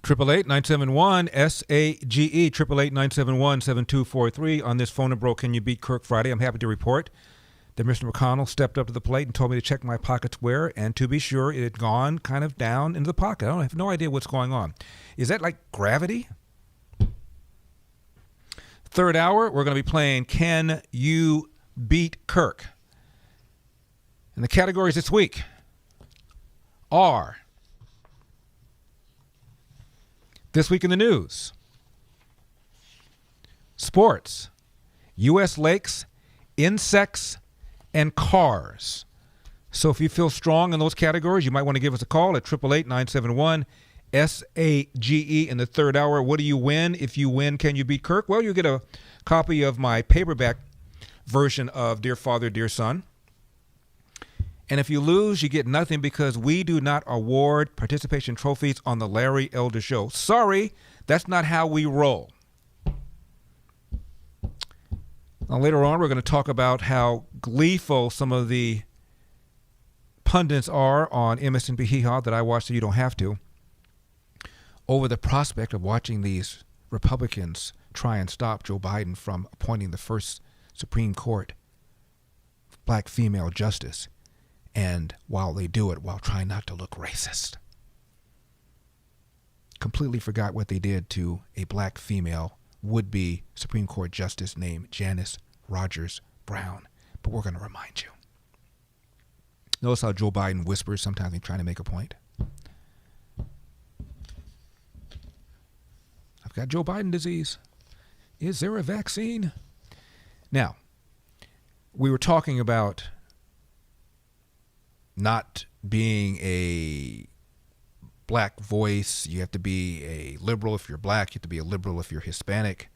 888-971-SAGE, 888-971-7243 on this phone number. Can you beat Kirk Friday? I'm happy to report that Mr. McConnell stepped up to the plate and told me to check my pockets where, and to be sure, it had gone kind of down into the pocket. I have no idea what's going on. Is that like gravity? Third hour, we're going to be playing Can You Beat Kirk? And the categories this week are This Week in the News, Sports, U.S. Lakes, Insects, and Cars. So if you feel strong in those categories, you might want to give us a call at 888-971-SAGE in the third hour. What do you win? If you win, Can You Beat Kirk? Well, you get a copy of my paperback version of Dear Father, Dear Son. And if you lose, you get nothing because we do not award participation trophies on the Larry Elder Show. Sorry, that's not how we roll. Now, later on, we're going to talk about how gleeful some of the pundits are on MSNBC Hee-Haw that I watch so you don't have to, over the prospect of watching these Republicans try and stop Joe Biden from appointing the first Supreme Court black female justice. And while they do it, while trying not to look racist. Completely forgot what they did to a black female would-be Supreme Court justice named Janice Rogers Brown. But we're going to remind you. Notice how Joe Biden whispers sometimes he's trying to make a point. I've got Joe Biden disease. Is there a vaccine? Now, we were talking about not being a black voice. You have to be a liberal if you're black. You have to be a liberal if you're Hispanic.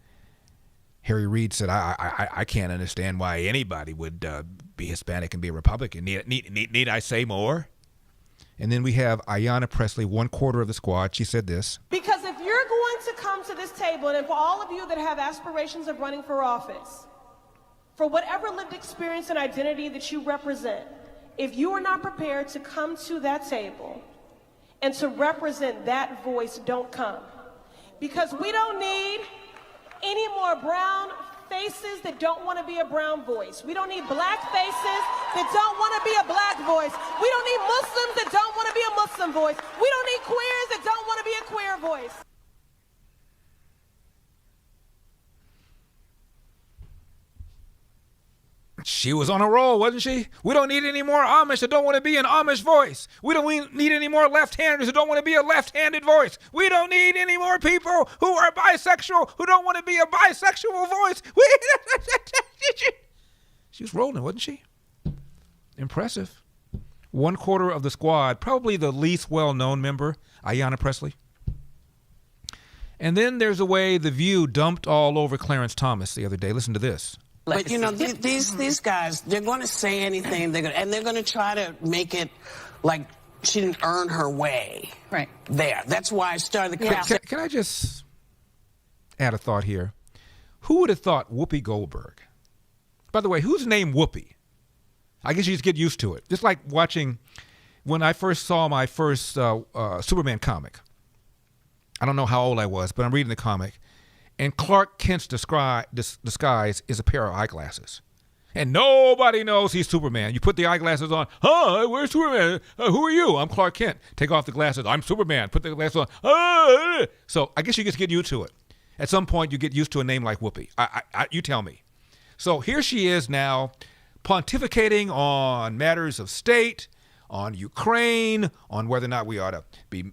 Harry Reid said, I can't understand why anybody would be Hispanic and be a Republican. Need I say more? And then we have Ayanna Pressley, 1/4 of the squad. She said this. Because if you're going to come to this table, and for all of you that have aspirations of running for office, for whatever lived experience and identity that you represent, if you are not prepared to come to that table and to represent that voice, don't come. Because we don't need any more brown faces that don't want to be a brown voice. We don't need black faces that don't want to be a black voice. We don't need Muslims that don't want to be a Muslim voice. We don't need queers that don't want to be a queer voice. She was on a roll, wasn't she? We don't need any more Amish that don't want to be an Amish voice. We don't need any more left-handers that don't want to be a left-handed voice. We don't need any more people who are bisexual who don't want to be a bisexual voice. She was rolling, wasn't she? Impressive. 1/4 of the squad, probably the least well-known member, Ayanna Pressley. And then there's a way The View dumped all over Clarence Thomas the other day. Listen to this. But, you know, these guys, they're going to say anything, and they're going to try to make it like she didn't earn her way there. That's why I started the Can I just add a thought here? Who would have thought Whoopi Goldberg? By the way, who's named Whoopi? I guess you just get used to it. Just like watching, when I first saw my first Superman comic. I don't know how old I was, but I'm reading the comic. And Clark Kent's disguise is a pair of eyeglasses. And nobody knows he's Superman. You put the eyeglasses on. Hi, where's Superman? Who are you? I'm Clark Kent. Take off the glasses. I'm Superman. Put the glasses on. So I guess you just get used to it. At some point, you get used to a name like Whoopi. You tell me. So here she is now pontificating on matters of state, on Ukraine, on whether or not we ought to be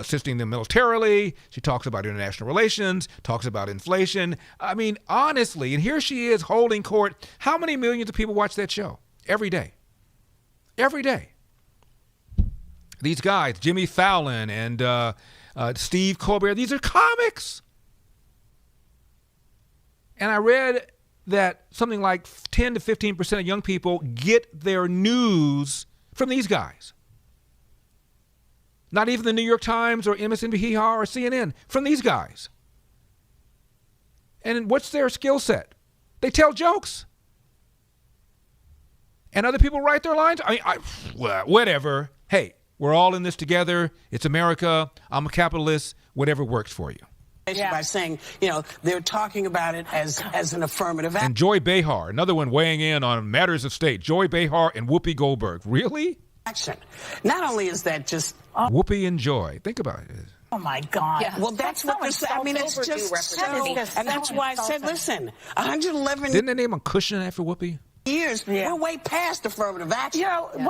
assisting them militarily. She talks about international relations, talks about inflation. I mean, honestly, and here she is holding court. How many millions of people watch that show? Every day. Every day. These guys, Jimmy Fallon and Steve Colbert, these are comics. And I read that something like 10 to 15% of young people get their news from these guys. Not even the New York Times or MSNBC or CNN, from these guys. And what's their skill set? They tell jokes. And other people write their lines. Well, whatever. Hey, We're all in this together. It's America. I'm a capitalist. Whatever works for you. By saying, they're talking about it as an affirmative act. And Joy Behar, another one weighing in on matters of state. Joy Behar and Whoopi Goldberg. Really? Action. Not only is that just... Whoopi and Joy. Think about it. Oh, my God. Yeah. Well, that's what they're saying. I mean, it's just so... And that's why I said, listen, 111... Didn't they name a cushion after Whoopi? Years, we're way past affirmative action.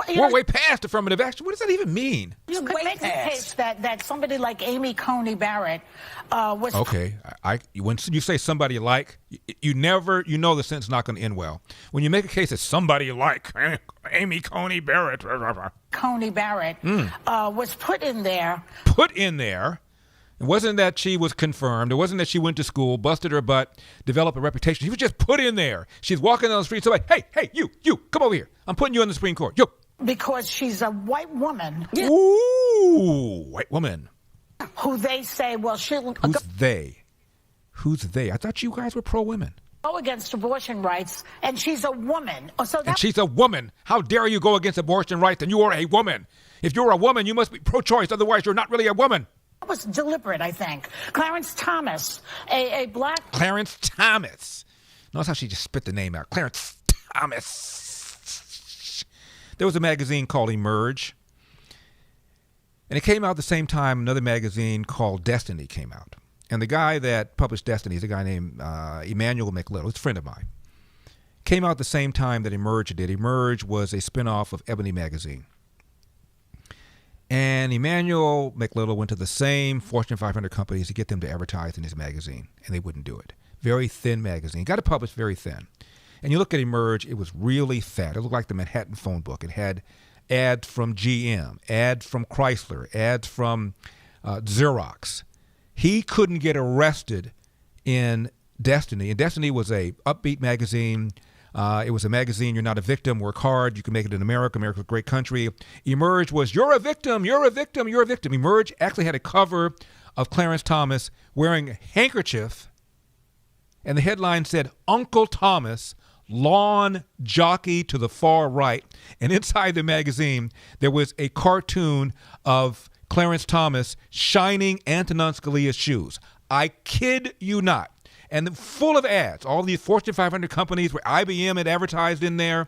We're way past affirmative action. What does that even mean? You could make the case that somebody like Amy Coney Barrett was... Okay. When you say somebody like, you know the sentence not going to end well. When you make a case that somebody like Amy Coney Barrett... Coney Barrett was put in there. Put in there? It wasn't that she was confirmed. It wasn't that she went to school, busted her butt, developed a reputation. She was just put in there. She's walking down the street. Somebody, hey, you, come over here. I'm putting you on the Supreme Court. You. Because she's a white woman. Yeah. Ooh, white woman. Who they say, well, she'll... Who's they? Who's they? I thought you guys were pro-women. Go against abortion rights, and she's a woman. And she's a woman. How dare you go against abortion rights, and you are a woman. If you're a woman, you must be pro-choice. Otherwise, you're not really a woman. That was deliberate, I think. Clarence Thomas, a black... Clarence Thomas. Notice how she just spit the name out. Clarence Thomas. There was a magazine called Emerge. And it came out at the same time another magazine called Destiny came out. And the guy that published Destiny is a guy named Emmanuel McLittle. He's a friend of mine. Came out at the same time that Emerge did. Emerge was a spinoff of Ebony magazine. And Emmanuel McLittle went to the same Fortune 500 companies to get them to advertise in his magazine, and they wouldn't do it. Very thin magazine. Got it published very thin. And you look at Emerge, it was really fat. It looked like the Manhattan phone book. It had ads from GM, ads from Chrysler, ads from Xerox. He couldn't get arrested in Destiny. And Destiny was a upbeat magazine. It was a magazine, you're not a victim, work hard, you can make it in America, America's a great country. Emerge was, you're a victim, you're a victim, you're a victim. Emerge actually had a cover of Clarence Thomas wearing a handkerchief, and the headline said, Uncle Thomas, lawn jockey to the far right. And inside the magazine, there was a cartoon of Clarence Thomas shining Antonin Scalia's shoes. I kid you not. And full of ads. All these Fortune 500 companies where IBM had advertised in there.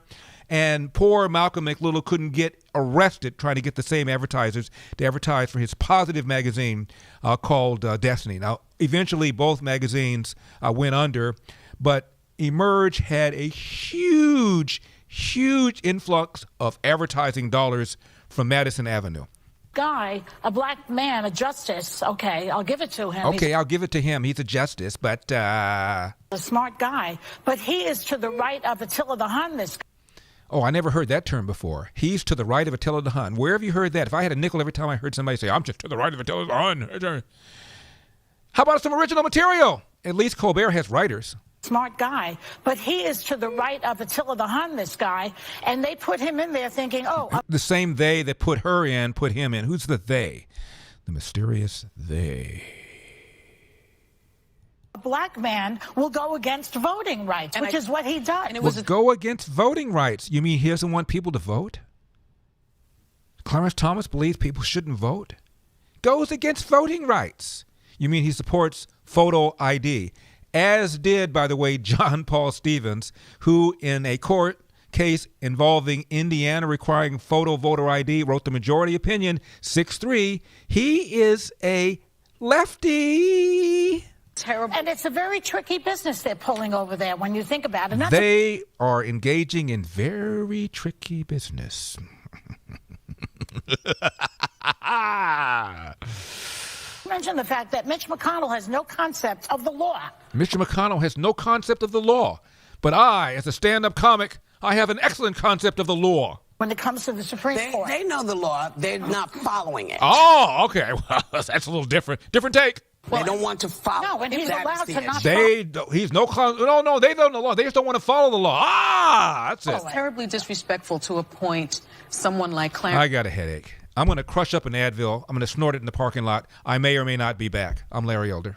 And poor Malcolm McLittle couldn't get arrested trying to get the same advertisers to advertise for his positive magazine called Destiny. Now, eventually both magazines went under. But Emerge had a huge, huge influx of advertising dollars from Madison Avenue. Guy, a black man, a justice. Okay, I'll give it to him. Okay, I'll give it to him. He's a justice, but... a smart guy. But he is to the right of Attila the Hun, this guy. Oh, I never heard that term before. He's to the right of Attila the Hun. Where have you heard that? If I had a nickel every time I heard somebody say, I'm just to the right of Attila the Hun. How about some original material? At least Colbert has writers. Smart guy, but he is to the right of Attila the Hun, this guy, and they put him in there thinking, the same they that put her in, put him in. Who's the they? The mysterious they. A black man will go against voting rights, which is what he does. And go against voting rights. You mean he doesn't want people to vote? Clarence Thomas believes people shouldn't vote? Goes against voting rights. You mean he supports photo ID? As did, by the way, John Paul Stevens, who in a court case involving Indiana requiring photo voter ID wrote the majority opinion, 6-3. He is a lefty. Terrible. And it's a very tricky business they're pulling over there when you think about it. They are engaging in very tricky business. Mention the fact that Mitch McConnell has no concept of the law. Mr. McConnell has no concept of the law. But I, as a stand-up comic, I have an excellent concept of the law. When it comes to the Supreme Court. They know the law. They're not following it. Oh, okay. Well, that's a little different. Different take. Well, they don't want to follow. No, and he's allowed to not follow. He's no, they don't know the law. They just don't want to follow the law. That's it. It's terribly disrespectful to appoint someone like Clarence. I got a headache. I'm going to crush up an Advil. I'm going to snort it in the parking lot. I may or may not be back. I'm Larry Elder.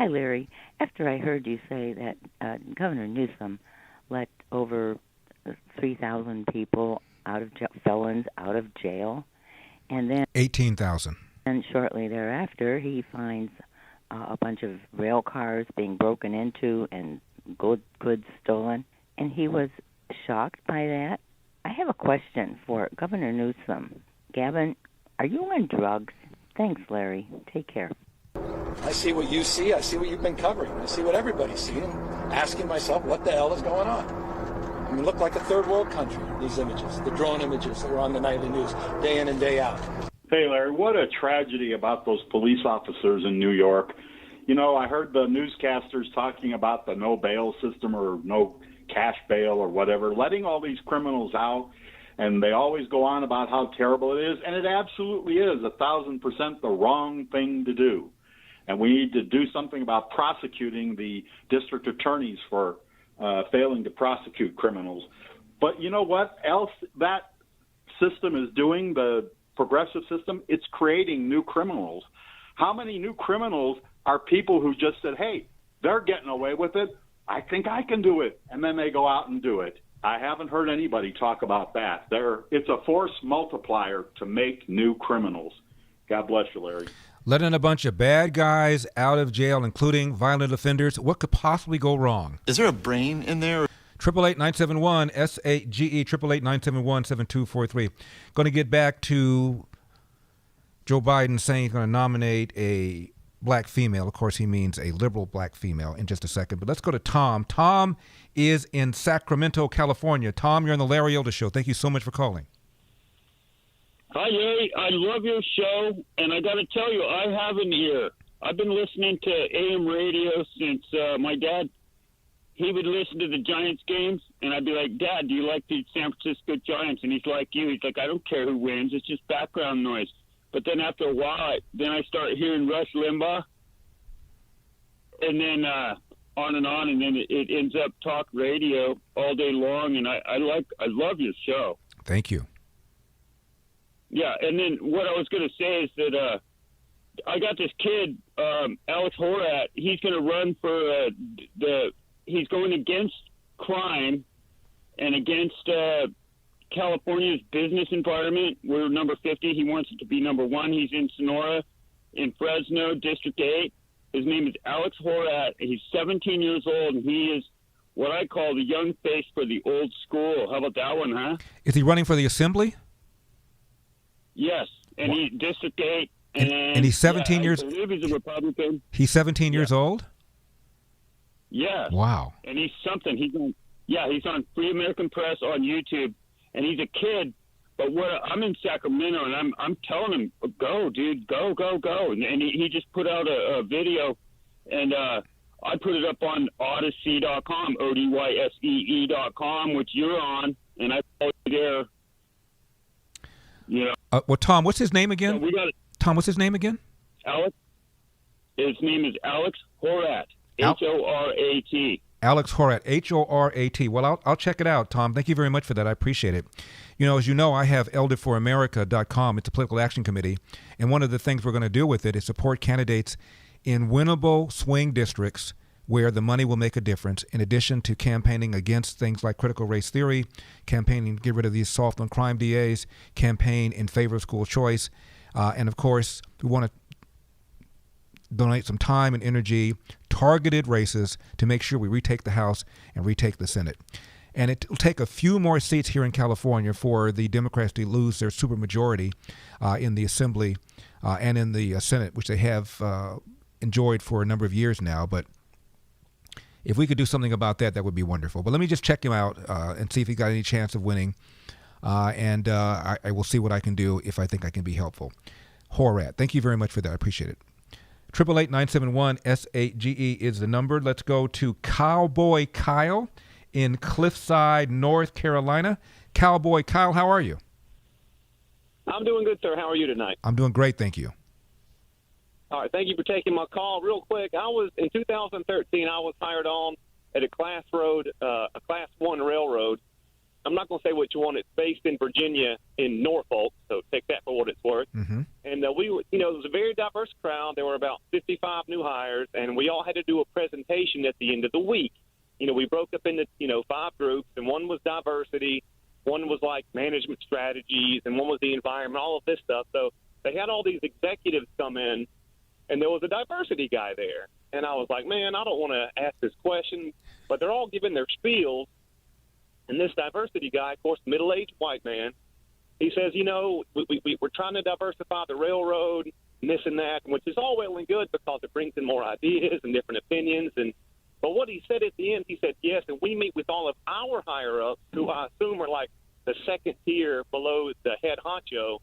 Hi, Larry. After I heard you say that Governor Newsom let over 3,000 people felons out of jail, and then 18,000. And shortly thereafter, he finds a bunch of rail cars being broken into and goods stolen, and he was shocked by that. I have a question for Governor Newsom. Gavin, are you on drugs? Thanks, Larry. Take care. I see what you see. I see what you've been covering. I see what everybody's seeing. Asking myself, what the hell is going on? I mean, look like a third world country, these images, the drone images that were on the nightly news day in and day out. Hey, Larry, what a tragedy about those police officers in New York. You know, I heard the newscasters talking about the no bail system or no cash bail or whatever, letting all these criminals out, and they always go on about how terrible it is, and it absolutely is 1,000% the wrong thing to do. And we need to do something about prosecuting the district attorneys for failing to prosecute criminals. But you know what else that system is doing, the progressive system? It's creating new criminals. How many new criminals are people who just said, hey, they're getting away with it, I think I can do it, and then they go out and do it? I haven't heard anybody talk about that. It's a force multiplier to make new criminals. God bless you, Larry. Letting a bunch of bad guys out of jail, including violent offenders, what could possibly go wrong? Is there a brain in there? 888-971-SAGE, 888-971-7243. Going to get back to Joe Biden saying he's going to nominate a black female. Of course, he means a liberal black female in just a second. But let's go to Tom. Tom is in Sacramento, California. Tom, you're on the Larry Elder Show. Thank you so much for calling. Hi, Larry. I love your show, and I got to tell you, I have an ear. I've been listening to AM radio since my dad, he would listen to the Giants games, and I'd be like, Dad, do you like the San Francisco Giants? And he's like you. He's like, I don't care who wins. It's just background noise. But then after a while, then I start hearing Rush Limbaugh, and then on, and then it ends up talk radio all day long, and I love your show. Thank you. Yeah, and then what I was going to say is that I got this kid, Alex Horat. He's going to run for he's going against crime and against California's business environment. We're number 50. He wants it to be number 1. He's in Sonora, in Fresno, District 8. His name is Alex Horat. He's 17 years old, and he is what I call the young face for the old school. How about that one, huh? Is he running for the Assembly? Yes, and he's District 8. And he's 17 years... I believe he's a Republican. He's 17 years old? Yeah. Wow. And he's something. He's on Free American Press on YouTube, and he's a kid. But I'm in Sacramento, and I'm telling him, go, dude, go. And he just put out a video, and I put it up on Odyssey.com, ODYSEE.com, which you're on, and I follow you there. You know. Well, Tom, what's his name again? So Tom, what's his name again? Alex. His name is Alex Horat. Horat. Alex Horat, Horat. Well, I'll check it out, Tom. Thank you very much for that. I appreciate it. You know, as you know, I have elderforamerica.com. It's a political action committee. And one of the things we're going to do with it is support candidates in winnable swing districts where the money will make a difference, in addition to campaigning against things like critical race theory, campaigning to get rid of these soft on crime DAs, campaign in favor of school choice. And, of course, we want to donate some time and energy, targeted races, to make sure we retake the House and retake the Senate. And it will take a few more seats here in California for the Democrats to lose their supermajority in the Assembly and in the Senate, which they have enjoyed for a number of years now. But if we could do something about that, that would be wonderful. But let me just check him out and see if he got any chance of winning. And I will see what I can do if I think I can be helpful. Horat, thank you very much for that. I appreciate it. 888-971-SAGE is the number. Let's go to Cowboy Kyle in Cliffside, North Carolina. Cowboy Kyle, how are you? I'm doing good, sir. How are you tonight? I'm doing great, thank you. All right, thank you for taking my call. Real quick, in 2013, I was hired on at a Class 1 railroad. I'm not going to say which one. It's based in Virginia, in Norfolk, so take that for what it's worth. Mm-hmm. And And it was a very diverse crowd. There were about 55 new hires, and we all had to do a presentation at the end of the week. We broke up into, 5 groups, and one was diversity, one was like management strategies, and one was the environment, all of this stuff. So they had all these executives come in, and there was a diversity guy there. And I was like, man, I don't want to ask this question, but they're all giving their spiels. And this diversity guy, of course, middle-aged white man, he says, we're trying to diversify the railroad and this and that, which is all well and good because it brings in more ideas and different opinions. But what he said at the end, he said, yes, and we meet with all of our higher-ups, who I assume are like the second tier below the head honcho.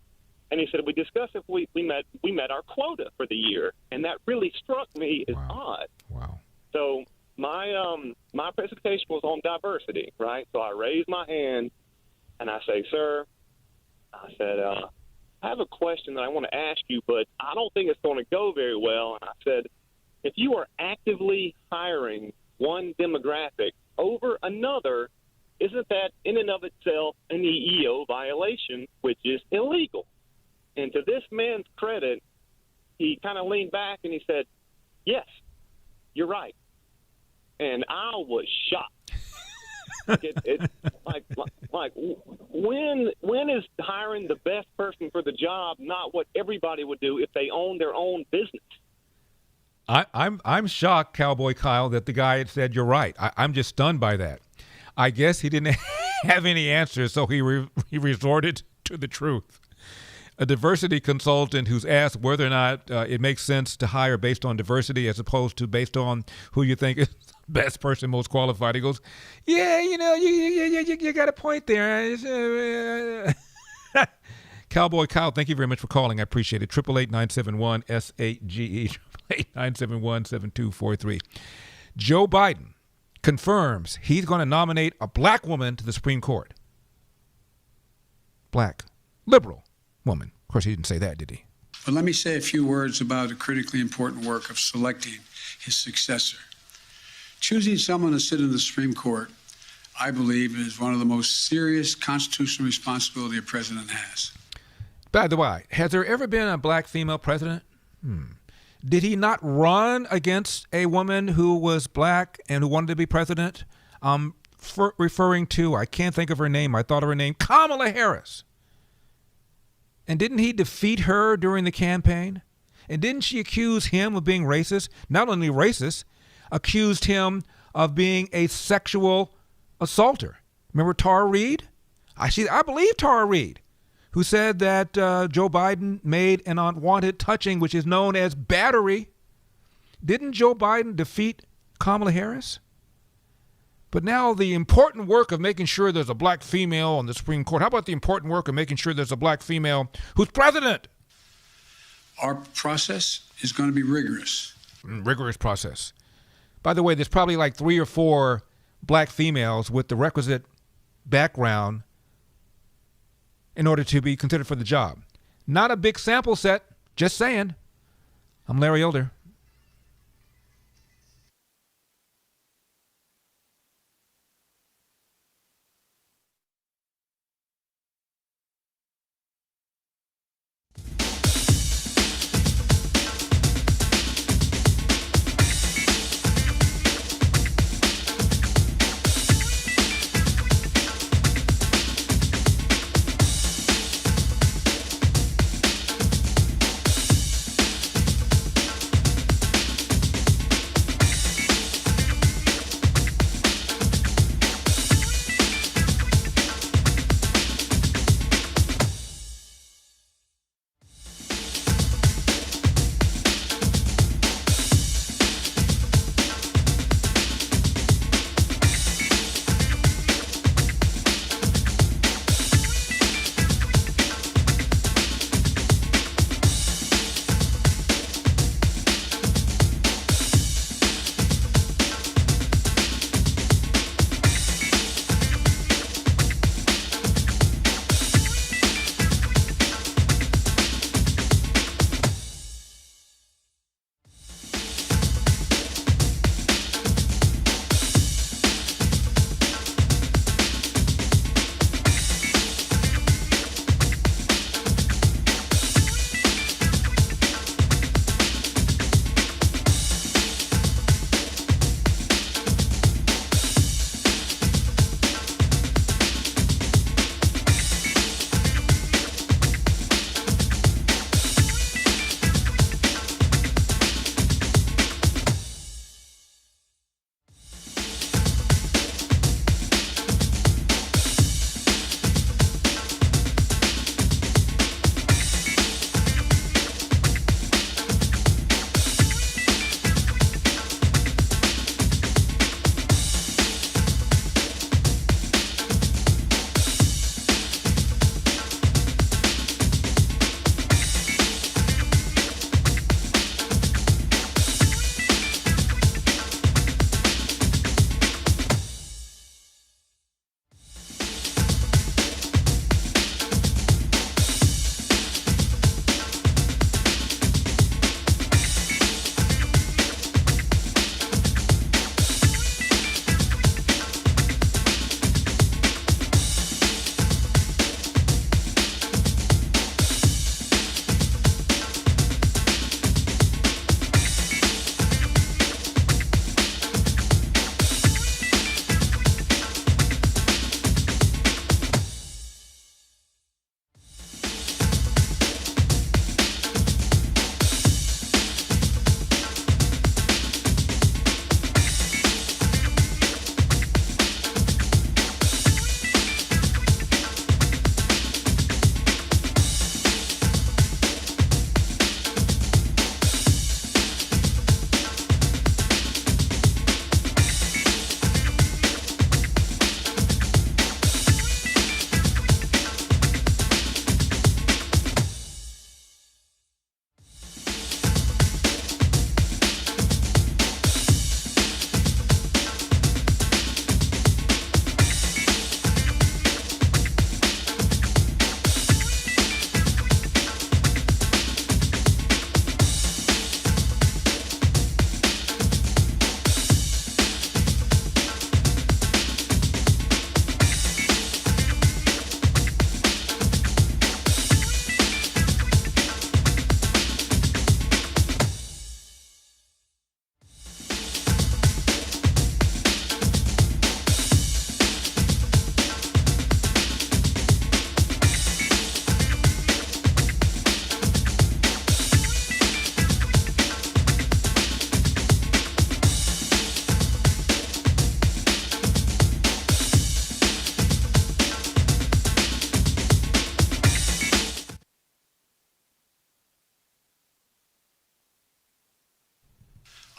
And he said, we discussed if we met our quota for the year. And that really struck me as odd. Wow. So my presentation was on diversity, right? So I raised my hand, and I say, sir, I said, I have a question that I want to ask you, but I don't think it's going to go very well. And I said, if you are actively hiring one demographic over another, isn't that in and of itself an EEO violation, which is illegal? And to this man's credit, he kind of leaned back and he said, yes, you're right. And I was shocked. When is hiring the best person for the job not what everybody would do if they own their own business? I'm shocked, Cowboy Kyle, that the guy had said you're right. I'm just stunned by that. I guess he didn't have any answers, so he resorted to the truth. A diversity consultant who's asked whether or not it makes sense to hire based on diversity as opposed to based on who you think is the best person, most qualified. He goes, yeah, you got a point there. Cowboy Kyle, thank you very much for calling. I appreciate it. 888-971-SAGE, 888-971-7243. Joe Biden confirms he's going to nominate a black woman to the Supreme Court. Black, liberal woman. Of course, he didn't say that, did he? But let me say a few words about the critically important work of selecting his successor. Choosing someone to sit in the Supreme Court, I believe, is one of the most serious constitutional responsibility a president has. By the way, has there ever been a black female president? Did he not run against a woman who was black and who wanted to be president? I'm referring to, I can't think of her name. I thought of her name, Kamala Harris. And didn't he defeat her during the campaign? And didn't she accuse him of being racist? Not only racist, accused him of being a sexual assaulter. Remember Tara Reid? I believe Tara Reid, who said that Joe Biden made an unwanted touching, which is known as battery. Didn't Joe Biden defeat Kamala Harris? But now the important work of making sure there's a black female on the Supreme Court. How about the important work of making sure there's a black female who's president? Our process is going to be rigorous. Rigorous process. By the way, there's probably like 3 or 4 black females with the requisite background in order to be considered for the job. Not a big sample set, just saying. I'm Larry Elder.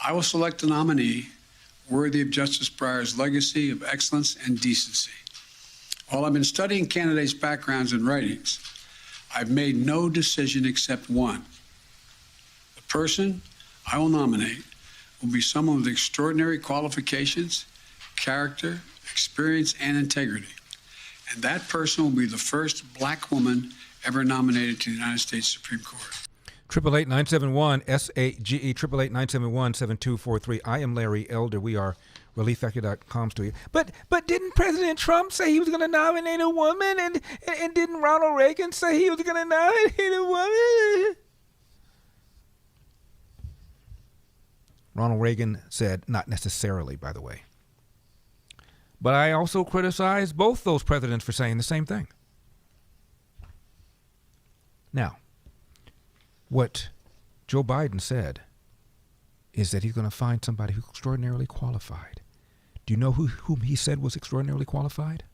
I will select a nominee worthy of Justice Breyer's legacy of excellence and decency. While I've been studying candidates' backgrounds and writings, I've made no decision except one. The person I will nominate will be someone with extraordinary qualifications, character, experience, and integrity. And that person will be the first black woman ever nominated to the United States Supreme Court. 888-971-SAGE, 888-971-7243. I am Larry Elder. We are ReliefFactor.com studio. But didn't President Trump say he was going to nominate a woman? And didn't Ronald Reagan say he was going to nominate a woman? Ronald Reagan said, not necessarily, by the way. But I also criticize both those presidents for saying the same thing. Now, what Joe Biden said is that he's going to find somebody who's extraordinarily qualified. Do you know whom he said was extraordinarily qualified?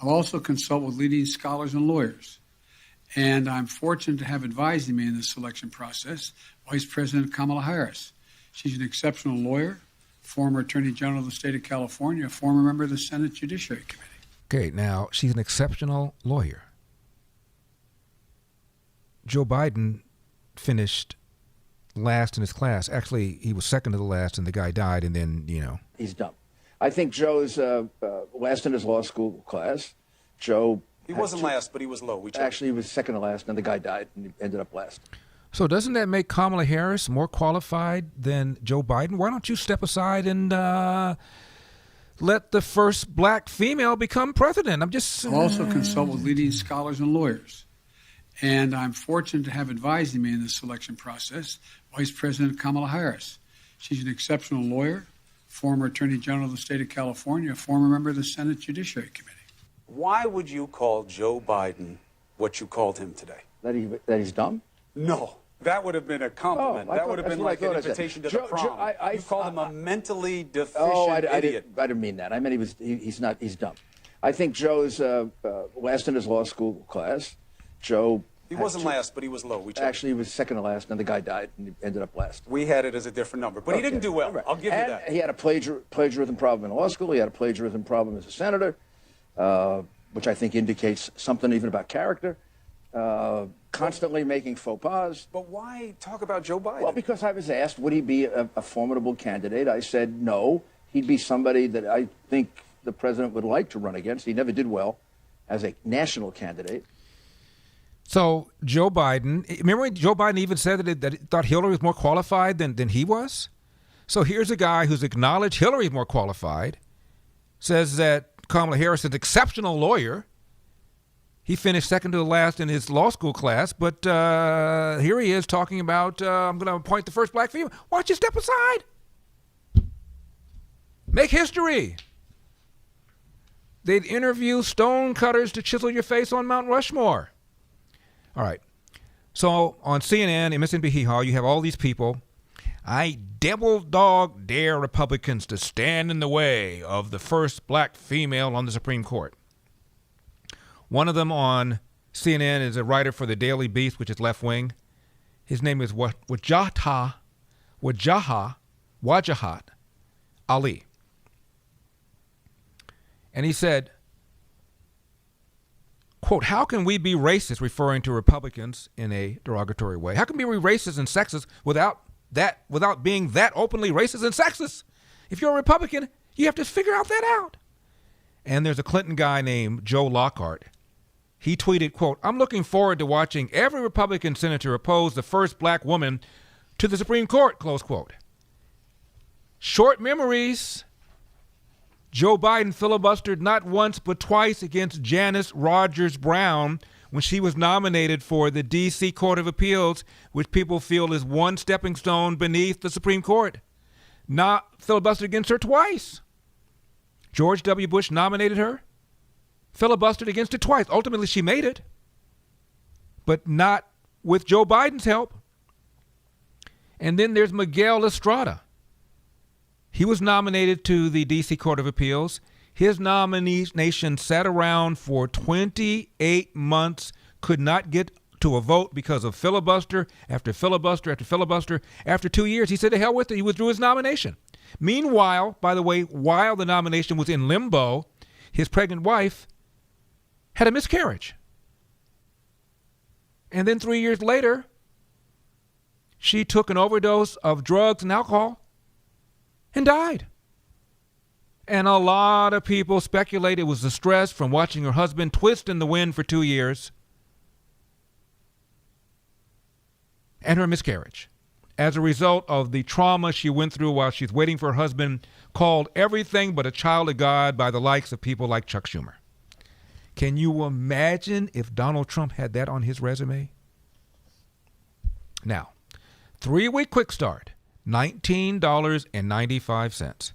I'll also consult with leading scholars and lawyers. And I'm fortunate to have advising me in this selection process Vice President Kamala Harris. She's an exceptional lawyer, former Attorney General of the state of California, a former member of the Senate Judiciary Committee. Okay, now, she's an exceptional lawyer. Joe Biden finished last in his class. Actually, he was second to the last, and the guy died, and then, He's dumb. I think Joe's last in his law school class. Joe... He wasn't last, but he was low. Actually, he was second to last, and the guy died, and he ended up last. So doesn't that make Kamala Harris more qualified than Joe Biden? Why don't you step aside and let the first black female become president? I'll also consult with leading scholars and lawyers. And I'm fortunate to have advising me in this selection process Vice President Kamala Harris. She's an exceptional lawyer, former Attorney General of the state of California, a former member of the Senate Judiciary Committee. Why would you call Joe Biden what you called him today? That he's dumb? No. That would have been a compliment. That would have been like an invitation to the prom. You called him a mentally deficient idiot. I didn't mean that. I meant he's dumb. I think Joe's last in his law school class. Joe... He wasn't last, but he was low. Actually, he was second to last, and the guy died, and he ended up last. We had it as a different number, but he didn't do well. Right. I'll give you that. He had a plagiarism problem in law school. He had a plagiarism problem as a senator, which I think indicates something even about character. Constantly making faux pas. But why talk about Joe Biden? Well, because I was asked, would he be a formidable candidate? I said no. He'd be somebody that I think the president would like to run against. He never did well as a national candidate. So Joe Biden, remember when Joe Biden even said that he thought Hillary was more qualified than he was? So here's a guy who's acknowledged Hillary is more qualified, says that Kamala Harris is an exceptional lawyer. He finished second to the last in his law school class, but here he is talking about, I'm going to appoint the first black female. Why don't you step aside? Make history. They'd interview stone cutters to chisel your face on Mount Rushmore. All right. So on CNN, MSNBC Hall, you have all these people. I devil dog dare Republicans to stand in the way of the first black female on the Supreme Court. One of them on CNN is a writer for the Daily Beast, which is left wing. His name is Wajahat Ali. And he said, quote, how can we be racist, referring to Republicans in a derogatory way? How can we be racist and sexist without being that openly racist and sexist? If you're a Republican, you have to figure out that out. And there's a Clinton guy named Joe Lockhart. He tweeted, quote, I'm looking forward to watching every Republican senator oppose the first black woman to the Supreme Court, close quote. Short memories. Joe Biden filibustered not once but twice against Janice Rogers Brown when she was nominated for the D.C. Court of Appeals, which people feel is one stepping stone beneath the Supreme Court. Not filibustered against her twice. George W. Bush nominated her, filibustered against it twice. Ultimately, she made it, but not with Joe Biden's help. And then there's Miguel Estrada. He was nominated to the D.C. Court of Appeals. His nomination sat around for 28 months, could not get to a vote because of filibuster after filibuster after filibuster. After 2 years, he said to hell with it. He withdrew his nomination. Meanwhile, by the way, while the nomination was in limbo, his pregnant wife had a miscarriage. And then 3 years later, she took an overdose of drugs and alcohol and died. And a lot of people speculate it was the stress from watching her husband twist in the wind for 2 years and her miscarriage. As a result of the trauma she went through while she's waiting for her husband, called everything but a child of God by the likes of people like Chuck Schumer. Can you imagine if Donald Trump had that on his resume? Now, 3-week quick start, $19.95.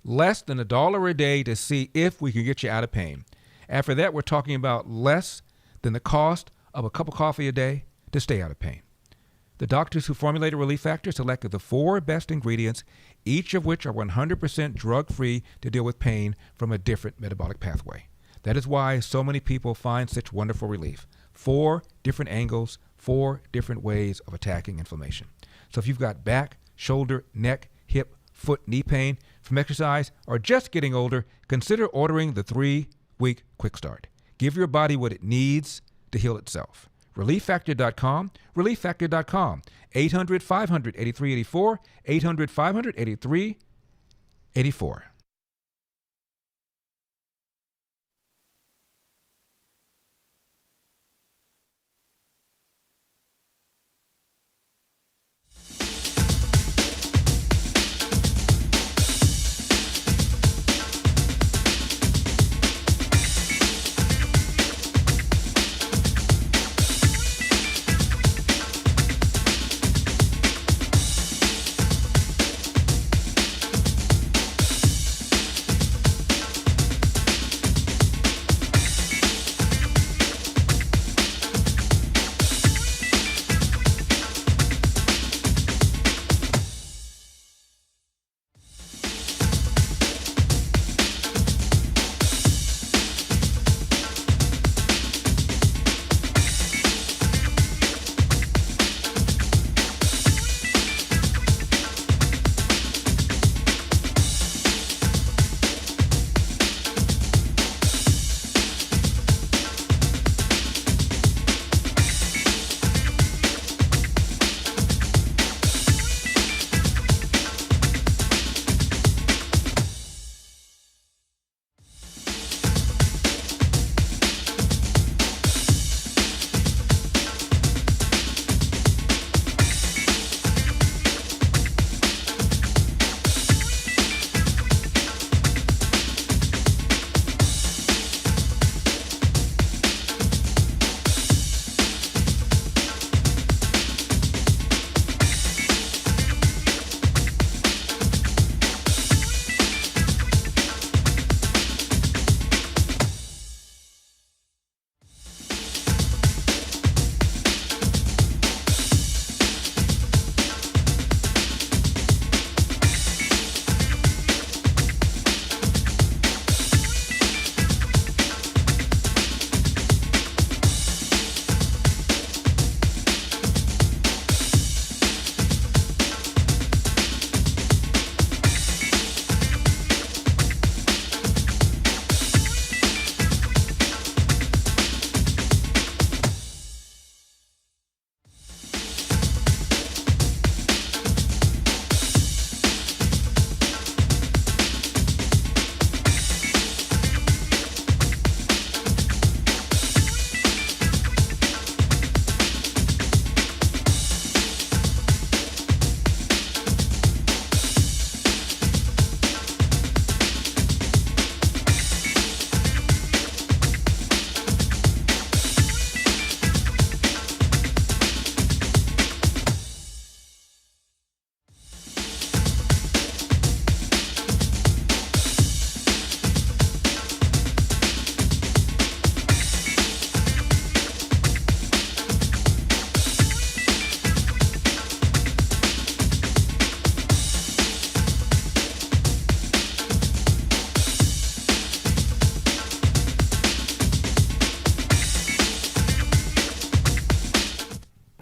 Less than $1 a day to see if we can get you out of pain. After that, we're talking about less than the cost of a cup of coffee a day to stay out of pain. The doctors who formulated Relief Factor selected the 4 best ingredients, each of which are 100% drug-free to deal with pain from a different metabolic pathway. That is why so many people find such wonderful relief. 4 different angles, 4 different ways of attacking inflammation. So if you've got back, shoulder, neck, hip, foot, knee pain from exercise, or just getting older, consider ordering the 3-week quick start. Give your body what it needs to heal itself. ReliefFactor.com, ReliefFactor.com, 800-500-8384, 800-500-8384.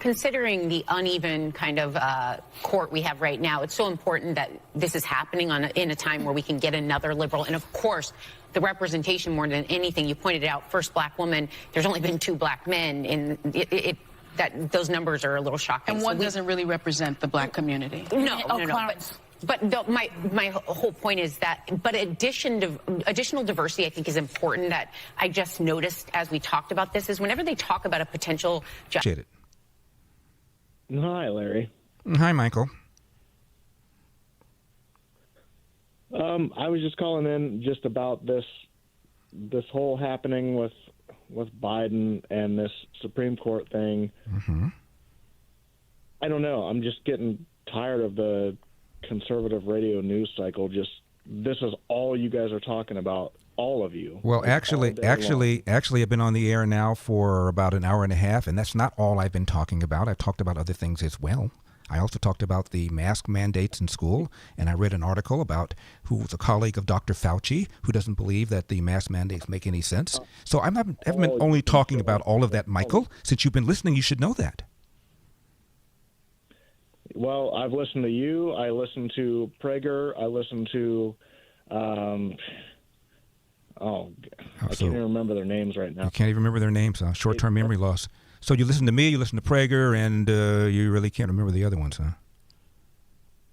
considering the uneven kind of court we have right now, it's so important that this is happening in a time where we can get another liberal. And of course, the representation more than anything, you pointed out, first black woman, there's only been 2 black men in it. That those numbers are a little shocking. And one doesn't really represent the black community. No. But my whole point is that, but additional diversity, I think, is important. That I just noticed as we talked about this is whenever they talk about a potential. Hi, Larry. Hi, Michael. I was just calling in just about this whole happening with Biden and this Supreme Court thing. Mm-hmm. I don't know. I'm just getting tired of the conservative radio news cycle. Just this is all you guys are talking about, all of you. Well, actually, I've been on the air now for about an hour and a half, and that's not all I've been talking about. I've talked about other things as well. I also talked about the mask mandates in school, and I read an article about who was a colleague of Dr. Fauci, who doesn't believe that the mask mandates make any sense. So I haven't been only talking about all of that, Michael. Since you've been listening, you should know that. Well, I've listened to you. I listened to Prager. I listened to, I can't even remember their names right now. You can't even remember their names, short-term memory loss. So you listen to me, you listen to Prager, and you really can't remember the other ones, huh?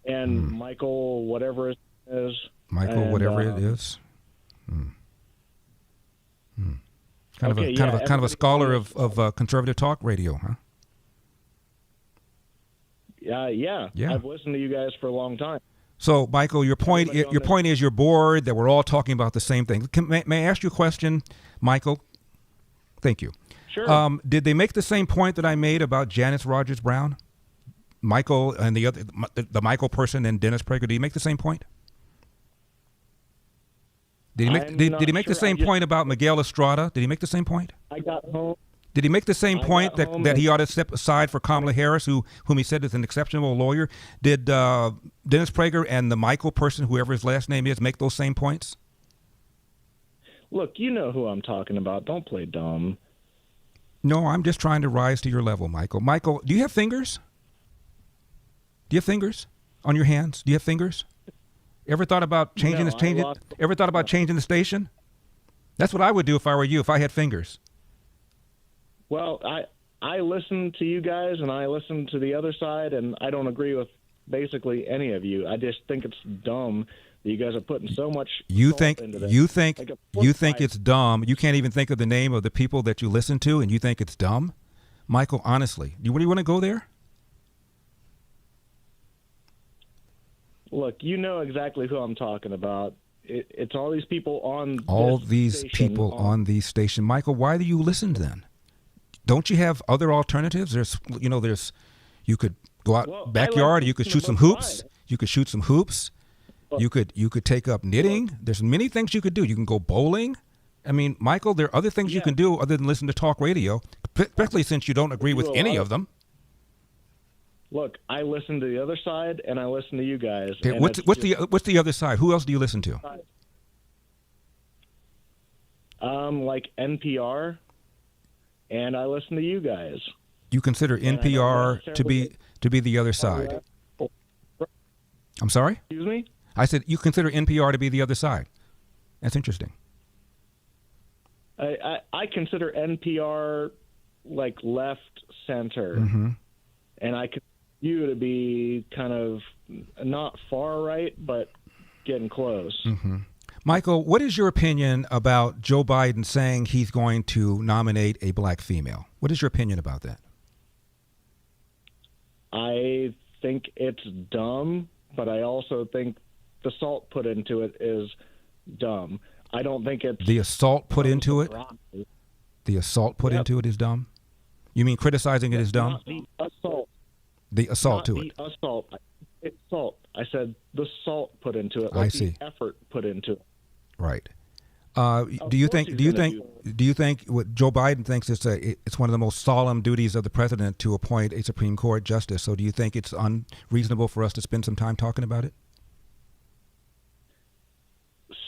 And Michael, whatever it is. Michael, whatever it is. Kind of a scholar of conservative talk radio, huh? Yeah. I've listened to you guys for a long time. So, Michael, your point is you're bored that we're all talking about the same thing. May I ask you a question, Michael? Thank you. Sure. Did they make the same point that I made about Janice Rogers Brown, Michael, and the Michael person and Dennis Prager? Did he make the same point? Did he make the same point about Miguel Estrada? Did he make the same point? I got home. Did he make the same point that he ought to step aside for Kamala Harris, whom he said is an exceptional lawyer? Did Dennis Prager and the Michael person, whoever his last name is, make those same points? Look, you know who I'm talking about. Don't play dumb. No, I'm just trying to rise to your level, Michael. Michael, do you have fingers? Do you have fingers on your hands? Do you have fingers? Ever thought about changing Ever thought about changing the station? That's what I would do if I were you, if I had fingers. Well, I listen to you guys and I listen to the other side, and I don't agree with basically any of you. I just think it's dumb that you guys are putting so much into this. You think it's dumb. You can't even think of the name of the people that you listen to, and you think it's dumb? Michael, honestly, do you want to go there? Look, you know exactly who I'm talking about. It's all these people on on these stations. Michael, why do you listen then? Don't you have other alternatives? You could go out backyard. You could shoot some hoops. You could shoot some hoops. You could take up knitting. There's many things you could do. You can go bowling. I mean, Michael, there are other things you can do other than listen to talk radio, especially since you don't agree with any of them. Look, I listen to the other side, and I listen to you guys. Okay, what's the other side? Who else do you listen to? Like NPR, and I listen to you guys. You consider NPR to be the other side? I'm sorry? Excuse me? I said you consider NPR to be the other side. That's interesting. I consider NPR like left center, and I consider you to be kind of not far right, but getting close. Michael, what is your opinion about Joe Biden saying he's going to nominate a black female? What is your opinion about that? I think it's dumb, but I also think the salt put into it is dumb. I don't think it's... The assault put into it? The assault put into it is dumb? You mean criticizing it is dumb? Not the assault. The assault to it. The assault. It's salt. I said the salt put into it. I see. The effort put into it. Right. Do you think what Joe Biden thinks it's one of the most solemn duties of the president to appoint a Supreme Court justice? So do you think it's unreasonable for us to spend some time talking about it?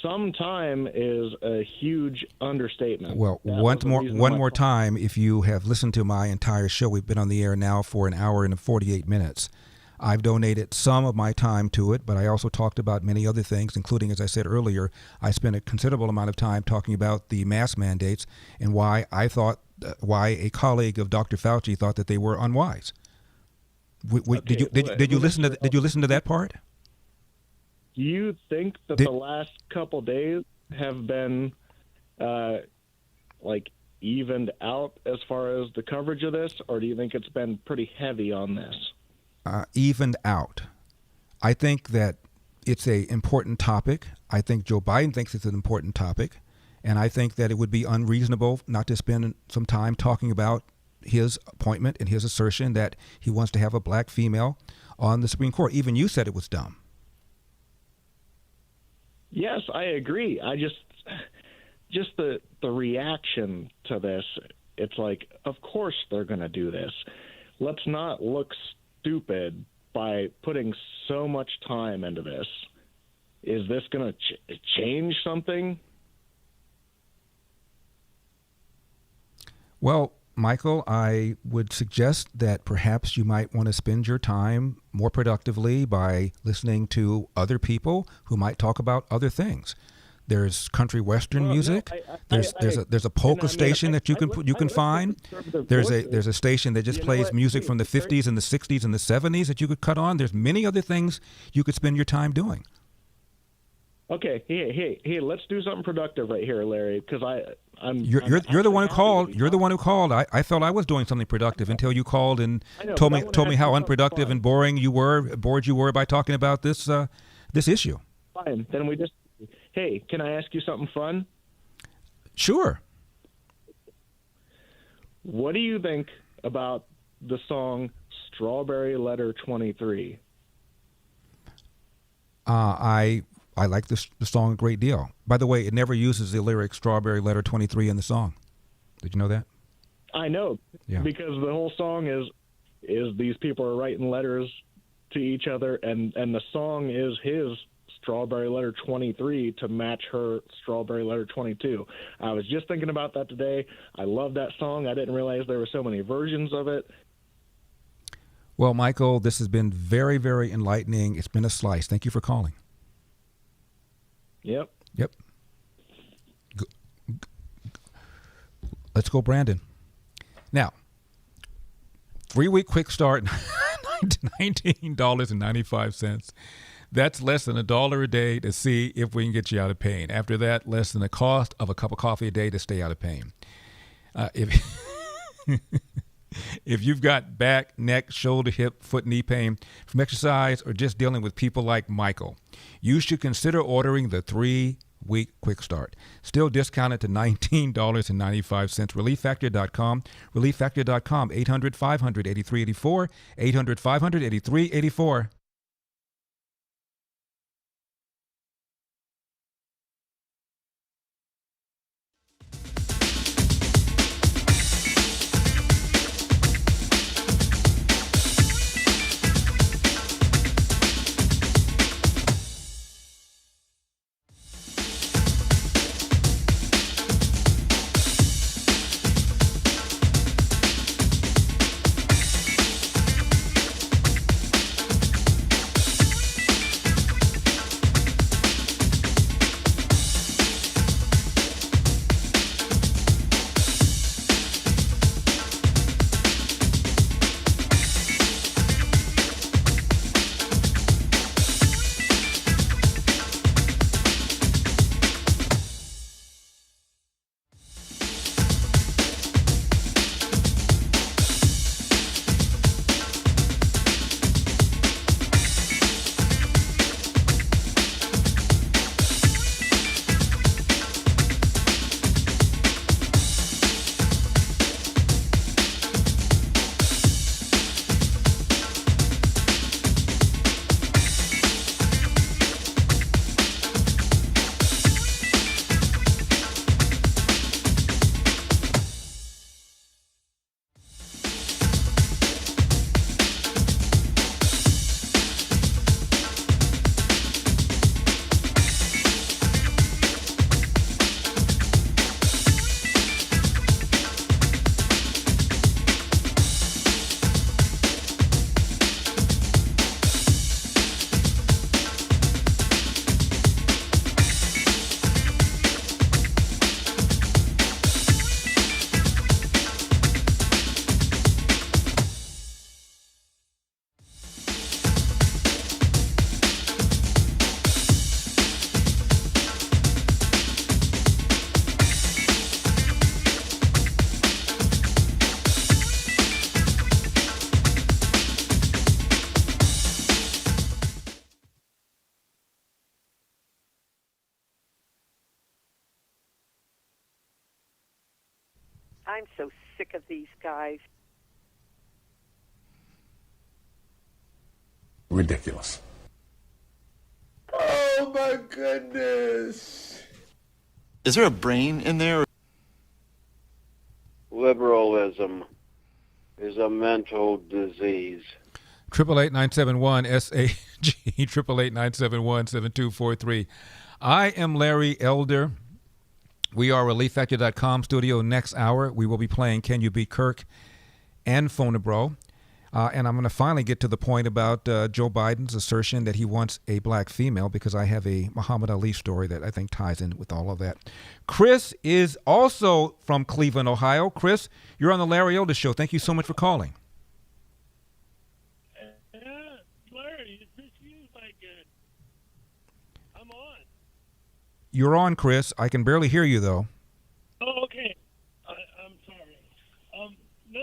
some time is a huge understatement. Well, one more time, if you have listened to my entire show, we've been on the air now for an hour and 48 minutes. I've donated some of my time to it, but I also talked about many other things, including, as I said earlier, I spent a considerable amount of time talking about the mask mandates and why I thought, why a colleague of Dr. Fauci thought that they were unwise. Did you listen to that part? Do you think that the last couple days have been like evened out as far as the coverage of this, or do you think it's been pretty heavy on this? Evened out. I think that it's an important topic. I think Joe Biden thinks it's an important topic, and I think that it would be unreasonable not to spend some time talking about his appointment and his assertion that he wants to have a black female on the Supreme Court. Even you said it was dumb. Yes, I agree. I just the reaction to this, it's like, of course they're going to do this. Let's not look stupid by putting so much time into this. Is this going to change something? Well, Michael, I would suggest that perhaps you might want to spend your time more productively by listening to other people who might talk about other things. There's country western music. There's a polka station that you can find. There's a station that just plays music from the 50s and the 60s and the 70s that you could cut on. There's many other things you could spend your time doing. Okay, hey, let's do something productive right here, Larry, because You're the one who called. You're the one who called. I thought I was doing something productive until you called and told me how unproductive and bored you were by talking about this issue. Fine. Then hey, can I ask you something fun? Sure. What do you think about the song Strawberry Letter 23? I like the song a great deal. By the way, it never uses the lyric Strawberry Letter 23 in the song. Did you know that? I know. Yeah. Because the whole song is these people are writing letters to each other, and the song is his Strawberry Letter 23 to match her Strawberry Letter 22. I was just thinking about that today. I love that song. I didn't realize there were so many versions of it. Well, Michael, this has been very, very enlightening. It's been a slice. Thank you for calling. Yep. Let's go, Brandon. Now, 3-week quick start, $19.95. That's less than $1 a day to see if we can get you out of pain. After that, less than the cost of a cup of coffee a day to stay out of pain. If you've got back, neck, shoulder, hip, foot, knee pain from exercise or just dealing with people like Michael, you should consider ordering the 3-week quick start. Still discounted to $19.95. ReliefFactor.com. ReliefFactor.com. 800-500-8384. 800-500-8384. I'm so sick of these guys. Ridiculous. Oh, my goodness. Is there a brain in there? Liberalism is a mental disease. 888-971-SAG, 888-971-7243. I am Larry Elder. We are ReliefFactor.com studio. Next hour, we will be playing Can You Beat Kirk and Phonabro. And I'm going to finally get to the point about Joe Biden's assertion that he wants a black female, because I have a Muhammad Ali story that I think ties in with all of that. Chris is also from Cleveland, Ohio. Chris, you're on the Larry Elder Show. Thank you so much for calling. Larry, is this you? I'm on. You're on, Chris. I can barely hear you, though. Oh, okay. I'm sorry. No,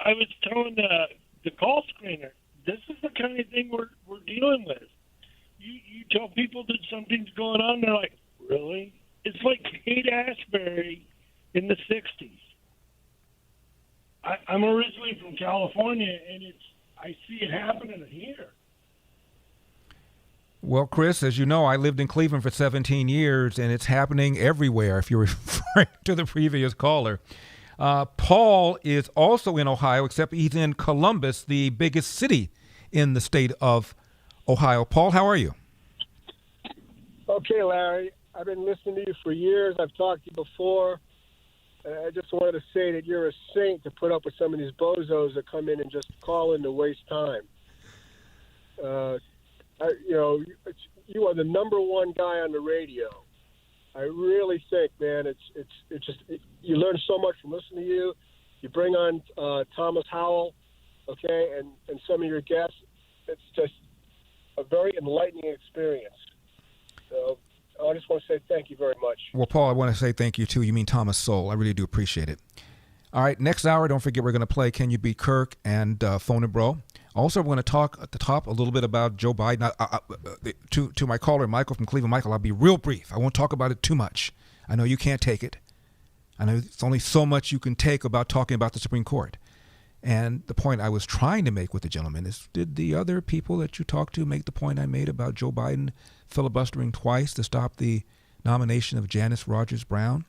I was telling the call screener, this is the kind of thing we're dealing with. You tell people that something's going on, they're like, really? It's like Haight Ashbury in the 60s. I'm originally from California, and I see it happening here. Well, Chris, as you know, I lived in Cleveland for 17 years, and it's happening everywhere, if you're referring to the previous caller. Paul is also in Ohio, except he's in Columbus, the biggest city in the state of Ohio. Paul, how are you? Okay, Larry. I've been listening to you for years. I've talked to you before. I just wanted to say that you're a saint to put up with some of these bozos that come in and just call in to waste time. You are the number one guy on the radio. I really think, man, it's just you learn so much from listening to you. You bring on Thomas Howell, okay, and some of your guests. It's just a very enlightening experience. So I just want to say thank you very much. Well, Paul, I want to say thank you, too. You mean Thomas Sowell. I really do appreciate it. All right, next hour, don't forget we're going to play Can You Beat Kirk and Phonabro. Also, we're going to talk at the top a little bit about Joe Biden. To my caller, Michael from Cleveland. Michael, I'll be real brief. I won't talk about it too much. I know you can't take it. I know it's only so much you can take about talking about the Supreme Court. And the point I was trying to make with the gentleman is, did the other people that you talked to make the point I made about Joe Biden filibustering twice to stop the nomination of Janice Rogers Brown?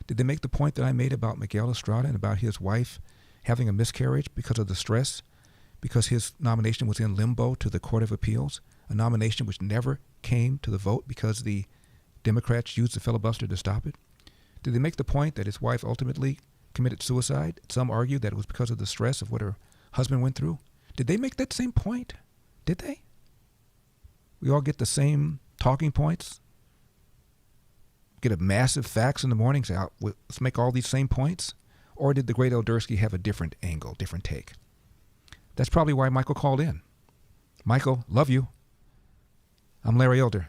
Did they make the point that I made about Miguel Estrada and about his wife having a miscarriage because of the stress? Because his nomination was in limbo to the Court of Appeals, a nomination which never came to the vote because the Democrats used the filibuster to stop it? Did they make the point that his wife ultimately committed suicide? Some argue that it was because of the stress of what her husband went through. Did they make that same point? Did they? We all get the same talking points? Get a massive fax in the morning, say, let's make all these same points? Or did the great Eldersky have a different angle, different take? That's probably why Michael called in. Michael, love you. I'm Larry Elder.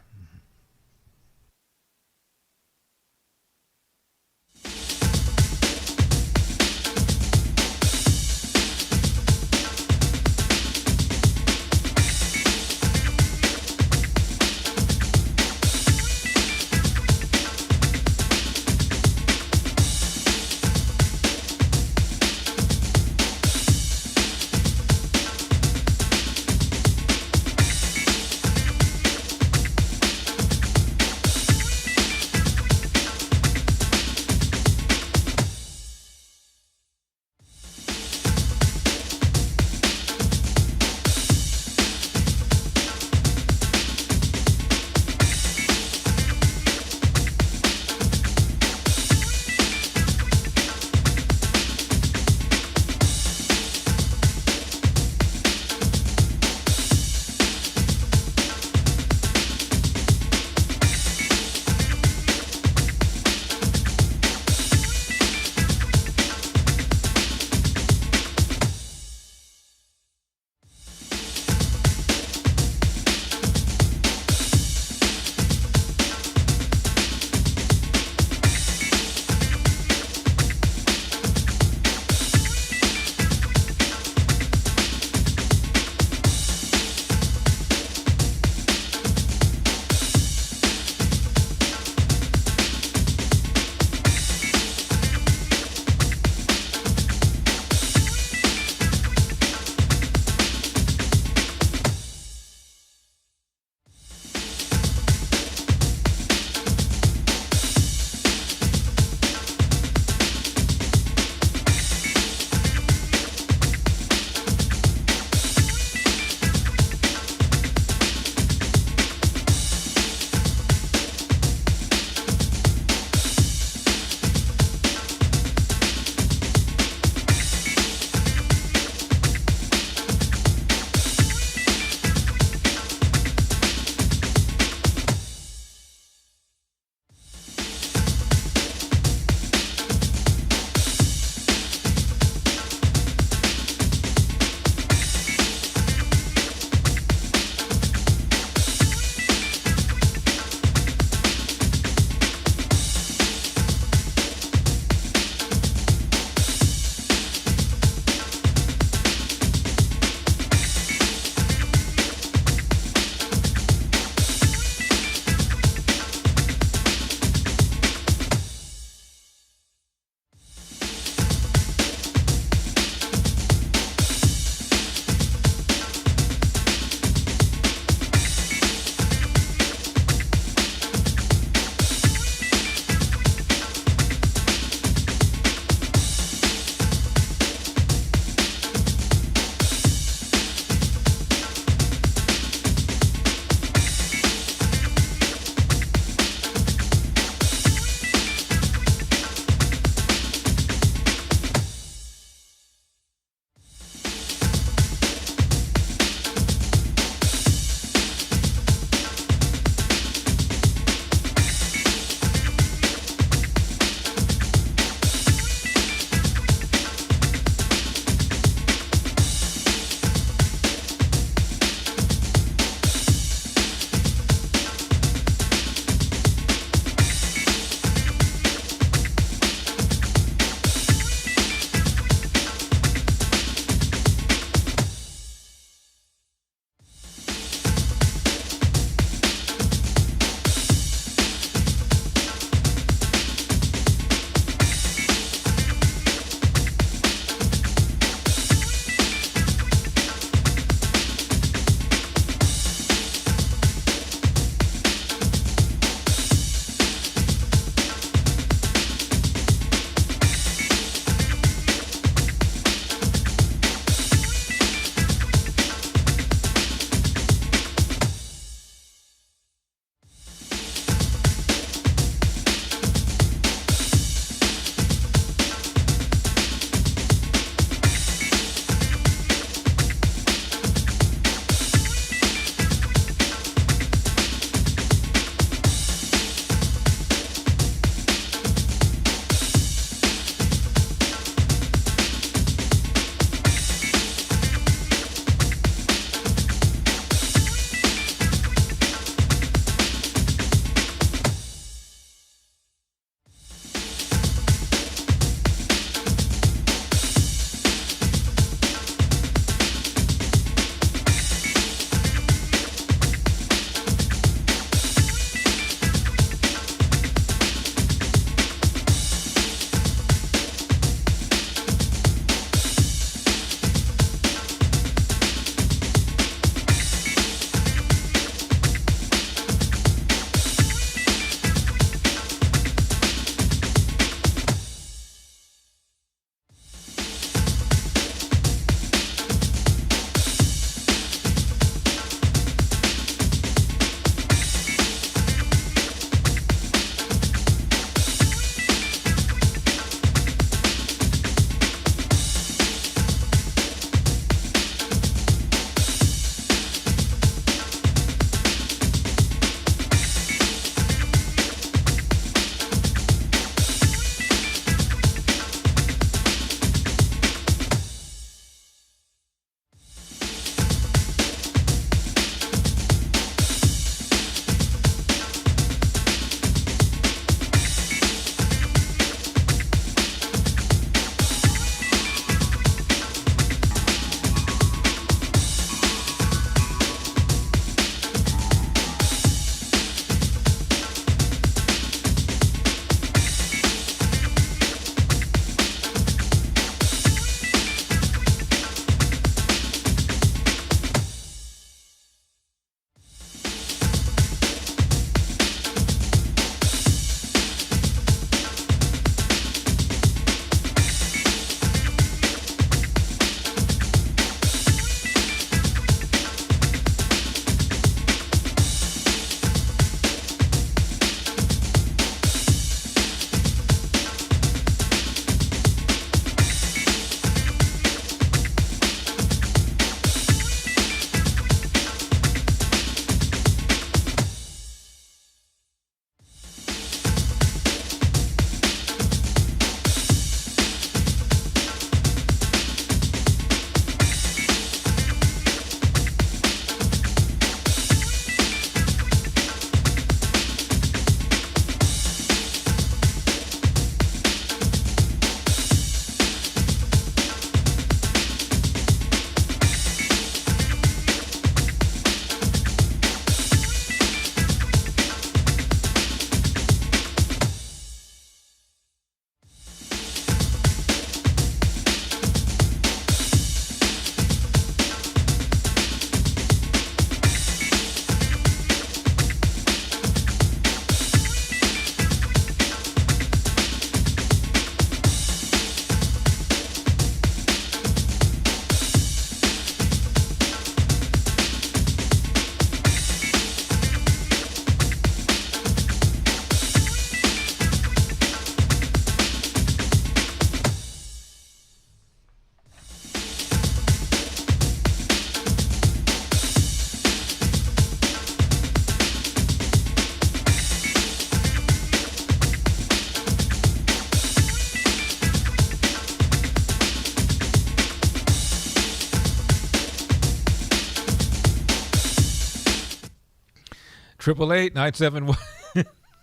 888-971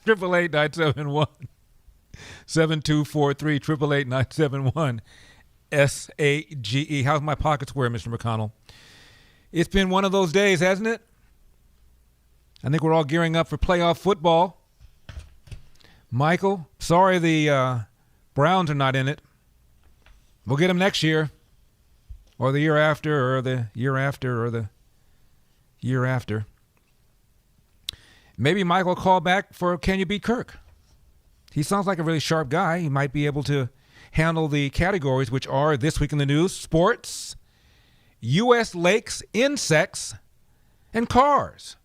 888-971 7243 888-971 SAGE. How's my pocket square, Mr. McConnell? It's been one of those days, hasn't it? I think we're all gearing up for playoff football. Michael, sorry the Browns are not in it. We'll get them next year, or the year after, or the year after, or the year after. Maybe Michael will call back for Can You Beat Kirk? He sounds like a really sharp guy. He might be able to handle the categories, which are This Week in the News, sports, U.S. lakes, insects, and cars.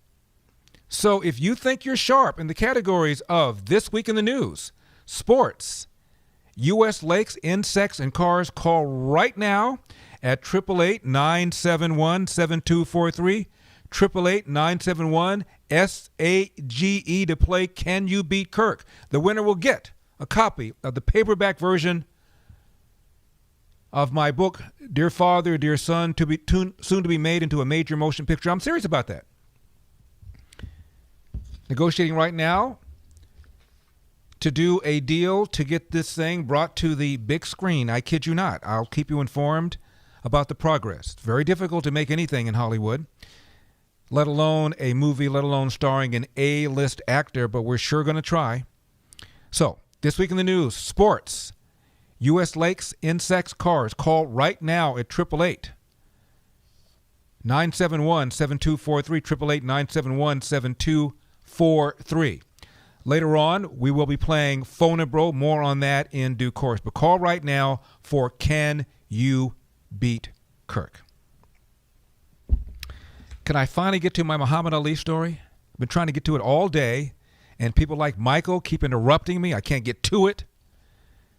So if you think you're sharp in the categories of This Week in the News, sports, U.S. lakes, insects, and cars, call right now at 888-971-7243, 888-971-SAGE to play Can You Beat Kirk? The winner will get a copy of the paperback version of my book, Dear Father, Dear Son, soon to be made into a major motion picture. I'm serious about that. Negotiating right now to do a deal to get this thing brought to the big screen. I kid you not. I'll keep you informed about the progress. It's very difficult to make anything in Hollywood, let alone a movie, let alone starring an A-list actor, but we're sure going to try. So, This Week in the News, sports, U.S. lakes, insects, cars. Call right now at 888-971-7243, 888-971-7243. Later on, we will be playing Phone and Bro. More on that in due course. But call right now for Can You Beat Kirk? Can I finally get to my Muhammad Ali story? I've been trying to get to it all day, and people like Michael keep interrupting me. I can't get to it.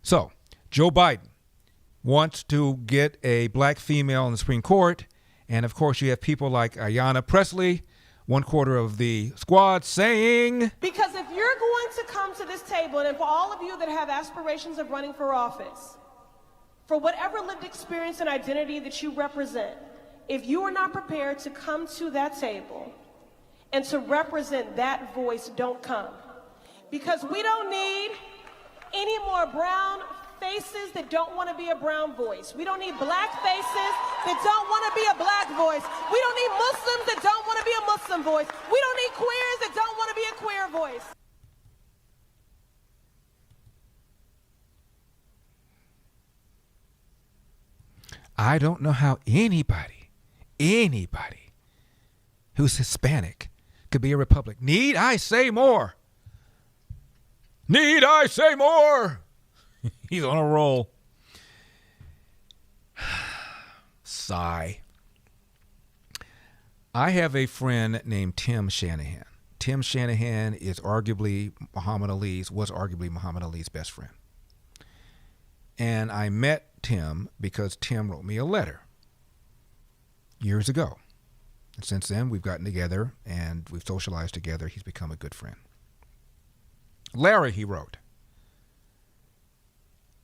So, Joe Biden wants to get a black female in the Supreme Court, and of course you have people like Ayanna Pressley, 1/4 of the squad, saying, because if you're going to come to this table, and for all of you that have aspirations of running for office, for whatever lived experience and identity that you represent, if you are not prepared to come to that table and to represent that voice, don't come. Because we don't need any more brown faces that don't want to be a brown voice. We don't need black faces that don't want to be a black voice. We don't need Muslims that don't want to be a Muslim voice. We don't need queers that don't want to be a queer voice. I don't know how anybody who's Hispanic could be a Republican. Need I say more? Need I say more? He's on a roll. Sigh. I have a friend named Tim Shanahan. Tim Shanahan was arguably Muhammad Ali's best friend. And I met Tim because Tim wrote me a letter years ago. And since then, we've gotten together and we've socialized together. He's become a good friend. Larry, he wrote,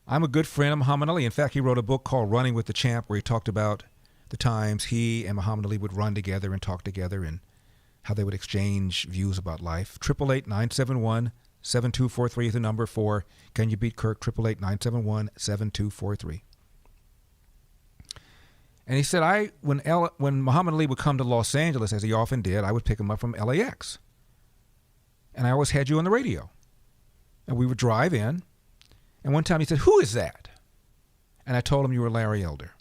I'm a good friend of Muhammad Ali. In fact, he wrote a book called Running with the Champ, where he talked about the times he and Muhammad Ali would run together and talk together and how they would exchange views about life. 888-971-7243 is the number for Can You Beat Kirk? 888-971-7243. And he said, when Muhammad Ali would come to Los Angeles, as he often did, I would pick him up from LAX. And I always had you on the radio. And we would drive in. And one time he said, who is that? And I told him you were Larry Elder.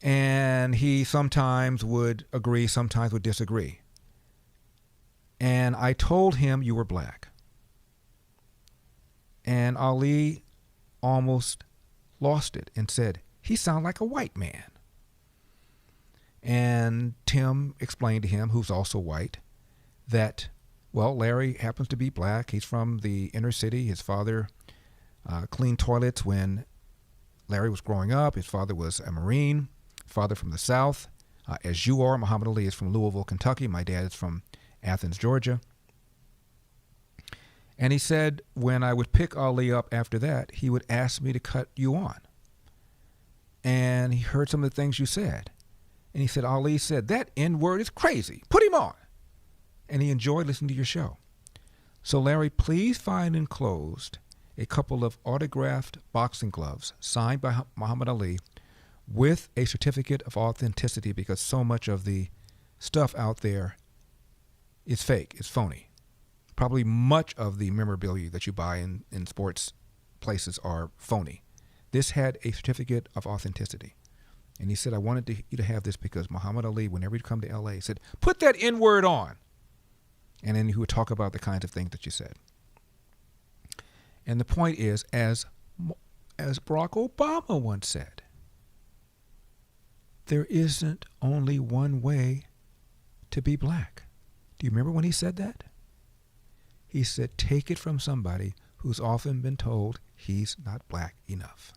And he sometimes would agree, sometimes would disagree. And I told him you were black. And Ali almost lost it and said, he sounds like a white man. And Tim explained to him, who's also white, that, well, Larry happens to be black. He's from the inner city. His father cleaned toilets when Larry was growing up. His father was a Marine, father from the South. As you are, Muhammad Ali is from Louisville, Kentucky. My dad is from Athens, Georgia. And he said when I would pick Ali up after that, he would ask me to cut you on. And he heard some of the things you said. And he said, Ali said, that N-word is crazy. Put him on. and he enjoyed listening to your show. So, Larry, please find enclosed a couple of autographed boxing gloves signed by Muhammad Ali with a certificate of authenticity, because so much of the stuff out there is fake, it's phony. Probably much of the memorabilia that you buy in sports places are phony. This had a certificate of authenticity. And he said, I wanted you to have this because Muhammad Ali, whenever he'd come to L.A., he said, put that N-word on. And then he would talk about the kinds of things that you said. And the point is, as Barack Obama once said, there isn't only one way to be black. Do you remember when he said that? He said, take it from somebody who's often been told he's not black enough.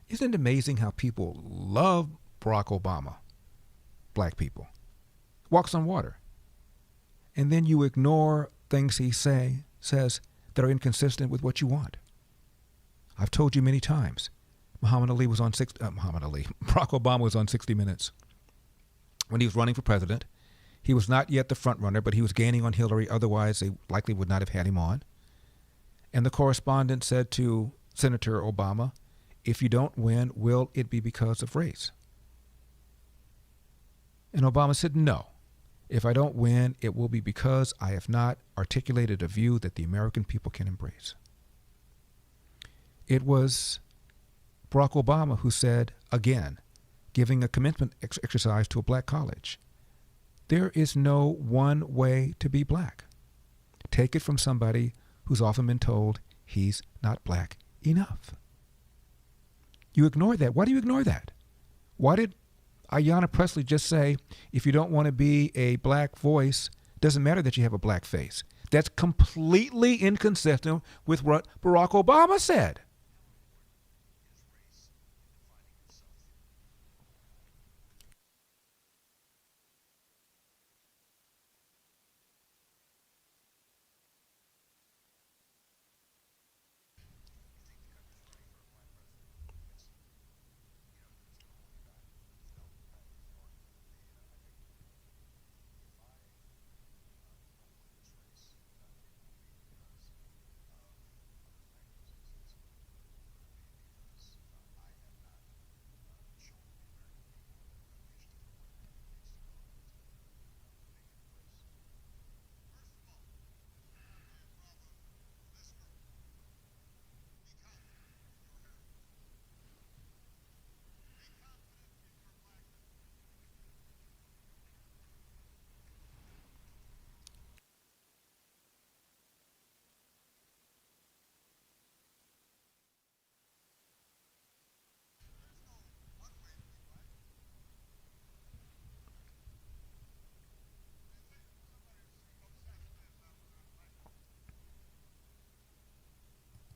Isn't it amazing how people love Barack Obama, black people? Walks on water. And then you ignore things he says that are inconsistent with what you want. I've told you many times, Barack Obama was on 60 Minutes. When he was running for president, he was not yet the front runner, but he was gaining on Hillary. Otherwise, they likely would not have had him on. And the correspondent said to Senator Obama, if you don't win, will it be because of race? And Obama said, no. If I don't win, it will be because I have not articulated a view that the American people can embrace. It was Barack Obama who said, again, giving a commencement exercise to a black college, there is no one way to be black. Take it from somebody who's often been told he's not black enough. You ignore that. Why do you ignore that? Why did Ayanna Pressley just say, if you don't want to be a black voice, doesn't matter that you have a black face? That's completely inconsistent with what Barack Obama said.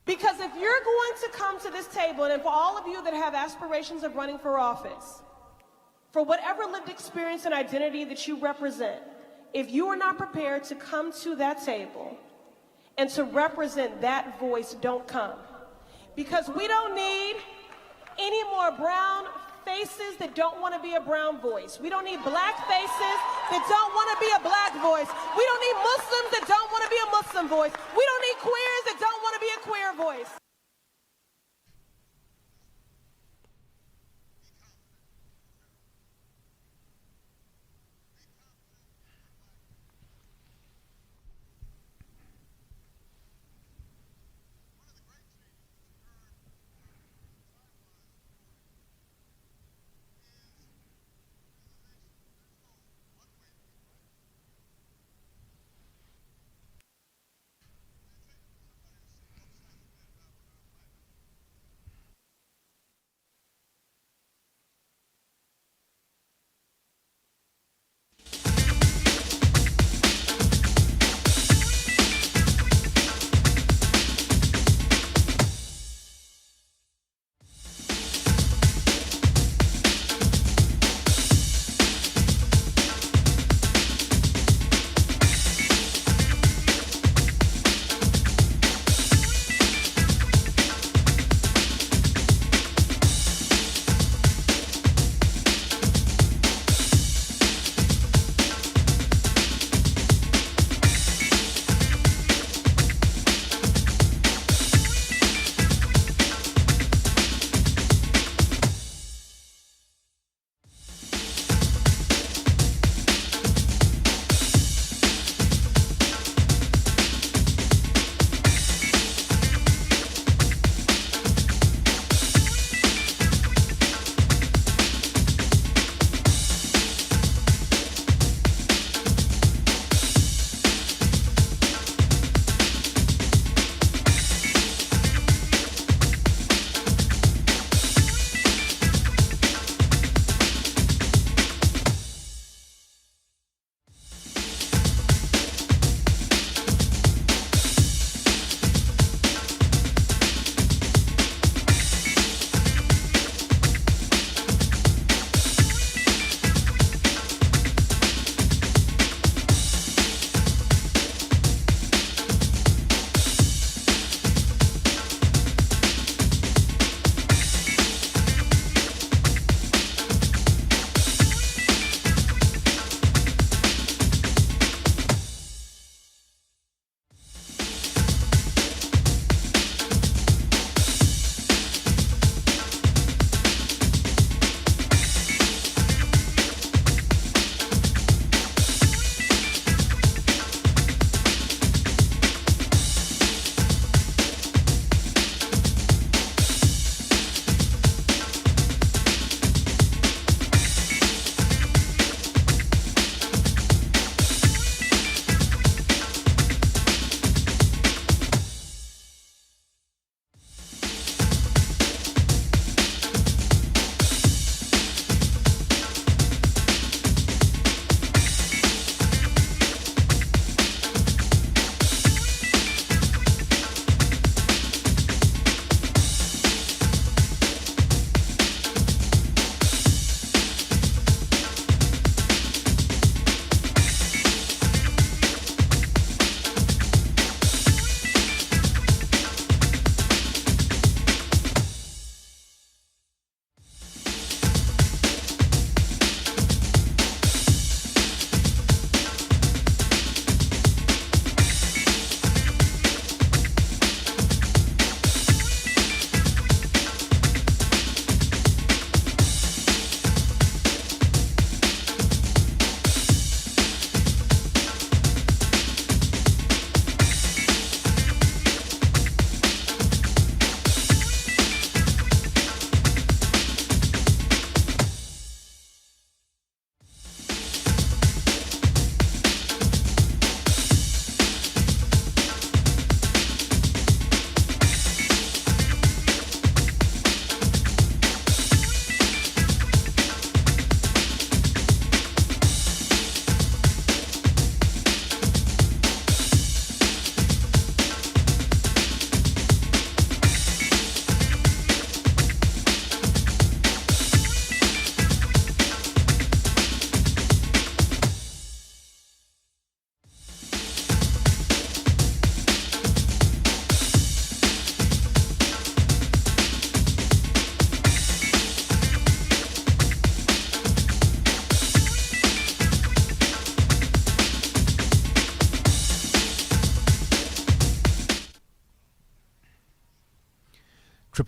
Because if you're going to come to this table, and for all of you that have aspirations of running for office, for whatever lived experience and identity that you represent, if you are not prepared to come to that table and to represent that voice, don't come. Because we don't need any more brown faces that don't want to be a brown voice. We don't need black faces that don't want to be a black voice. We don't need Muslims that don't want to be a Muslim voice. We don't need queers that don't want to be a queer voice.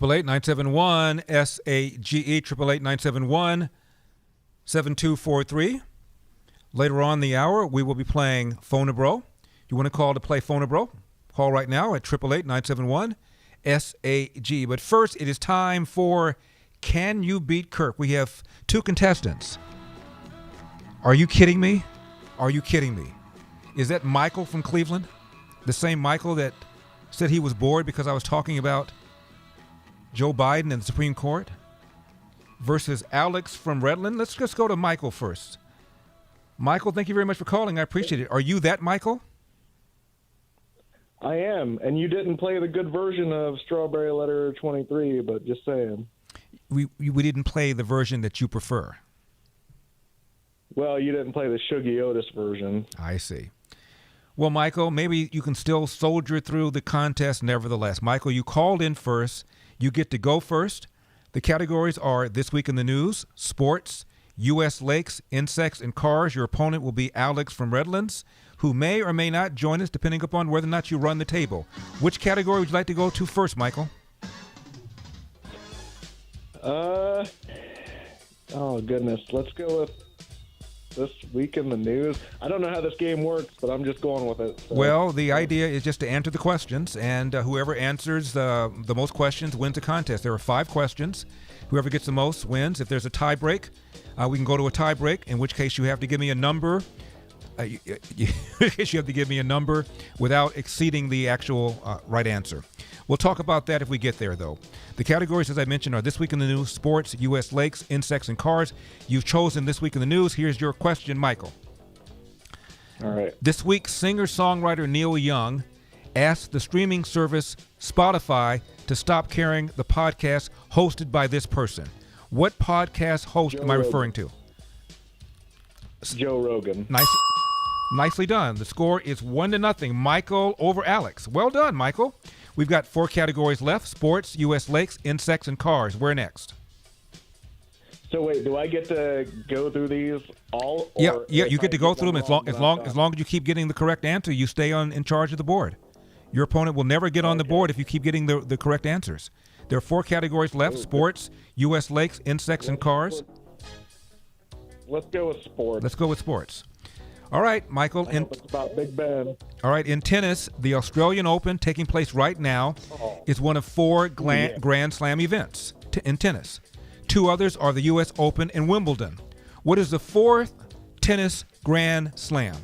888-971-SAGE, 888-971-7243. Later on in the hour, we will be playing Phone-a-Bro. You want to call to play Phone-a-Bro? Call right now at 888-971-SAG. But first, it is time for Can You Beat Kirk? We have two contestants. Are you kidding me? Are you kidding me? Is that Michael from Cleveland? The same Michael that said he was bored because I was talking about Joe Biden and the Supreme Court? Versus Alex from Redland? Let's just go to Michael first. Michael, thank you very much for calling. I appreciate it. Are you that Michael? I am, and you didn't play the good version of Strawberry Letter 23, but just saying. We didn't play the version that you prefer. Well, you didn't play the Shuggy Otis version. I see. Well, Michael, maybe you can still soldier through the contest nevertheless. Michael, you called in first. You get to go first. The categories are This Week in the News, Sports, U.S. Lakes, Insects, and Cars. Your opponent will be Alex from Redlands, who may or may not join us depending upon whether or not you run the table. Which category would you like to go to first, Michael? Oh, goodness. Let's go with This Week in the News. I don't know how this game works, but I'm just going with it. So. Well, the idea is just to answer the questions, and whoever answers the most questions wins the contest. There are 5 questions. Whoever gets the most wins. If there's a tie break, we can go to a tie break, in which case you have to give me a number. You have to give me a number without exceeding the actual right answer. We'll talk about that if we get there, though. The categories, as I mentioned, are This Week in the News, Sports, U.S. Lakes, Insects, and Cars. You've chosen This Week in the News. Here's your question, Michael. All right. This week, singer-songwriter Neil Young asked the streaming service Spotify to stop carrying the podcast hosted by this person. What podcast host am I referring to? Joe Rogan. Nicely done. The score is 1-0. Michael over Alex. Well done, Michael. We've got 4 categories left: Sports, U.S. Lakes, Insects, and Cars. Where next? So wait, do I get to go through these all? Yeah, you get to go through them as long as you keep getting the correct answer. You stay in charge of the board. Your opponent will never get on the board if you keep getting the correct answers. There are 4 categories left: Sports, U.S. Lakes, Insects, and Cars. Let's go with sports. Let's go with sports. All right, Michael. It's about Big Ben. All right, in tennis, the Australian Open, taking place right now, is one of 4 Grand Slam events in tennis. 2 others are the U.S. Open and Wimbledon. What is the 4th tennis Grand Slam?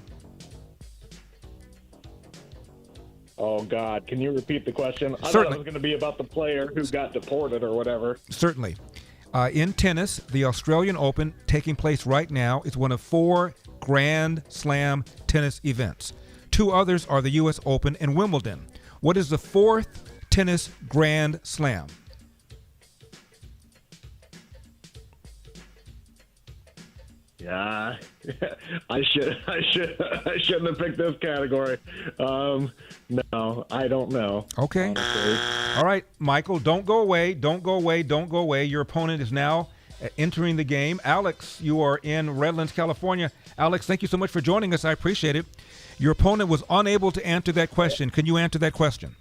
Oh, God. Can you repeat the question? I Certainly. thought it was going to be about the player who got deported or whatever. Certainly. In tennis, the Australian Open, taking place right now, is one of 4 Grand Slam tennis events. 2 others are the U.S. Open and Wimbledon. What is the 4th tennis Grand Slam? Yeah, I shouldn't have picked this category. No, I don't know. Okay. Honestly. All right, Michael, don't go away. Don't go away. Don't go away. Your opponent is now entering the game. Alex, you are in Redlands, California. Alex, thank you so much for joining us. I appreciate it. Your opponent was unable to answer that question. Can you answer that question?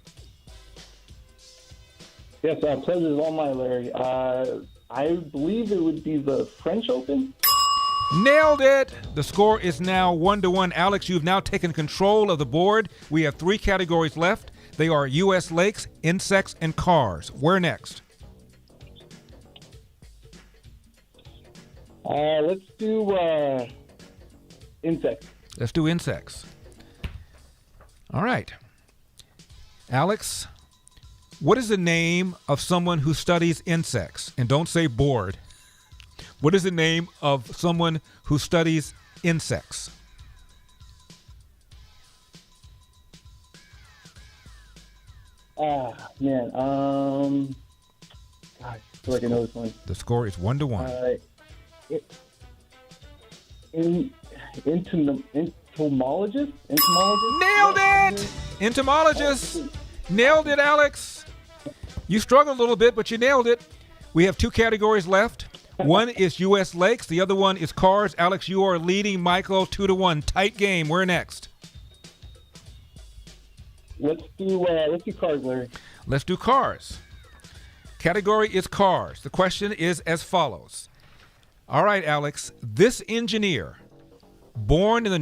Yes, pleasure is all mine, Larry. I believe it would be the French Open. Nailed it. The score is now 1-1. Alex, you've now taken control of the board. We have 3 categories left. They are U.S. Lakes, Insects, and Cars. Where next? Let's do insects. Let's do insects. All right. Alex, what is the name of someone who studies insects? And don't say bored. What is the name of someone who studies insects? Man. I feel like I know this one. The score is 1-1. Entomologist? Nailed it! Entomologist. Nailed it, Alex. You struggled a little bit, but you nailed it. We have 2 categories left. One is U.S. Lakes. The other one is Cars. Alex, you are leading Michael 2-1. Tight game. Where next? Let's do Cars, Larry. Let's do Cars. Category is cars. The question is as follows. All right, Alex. This engineer, born in the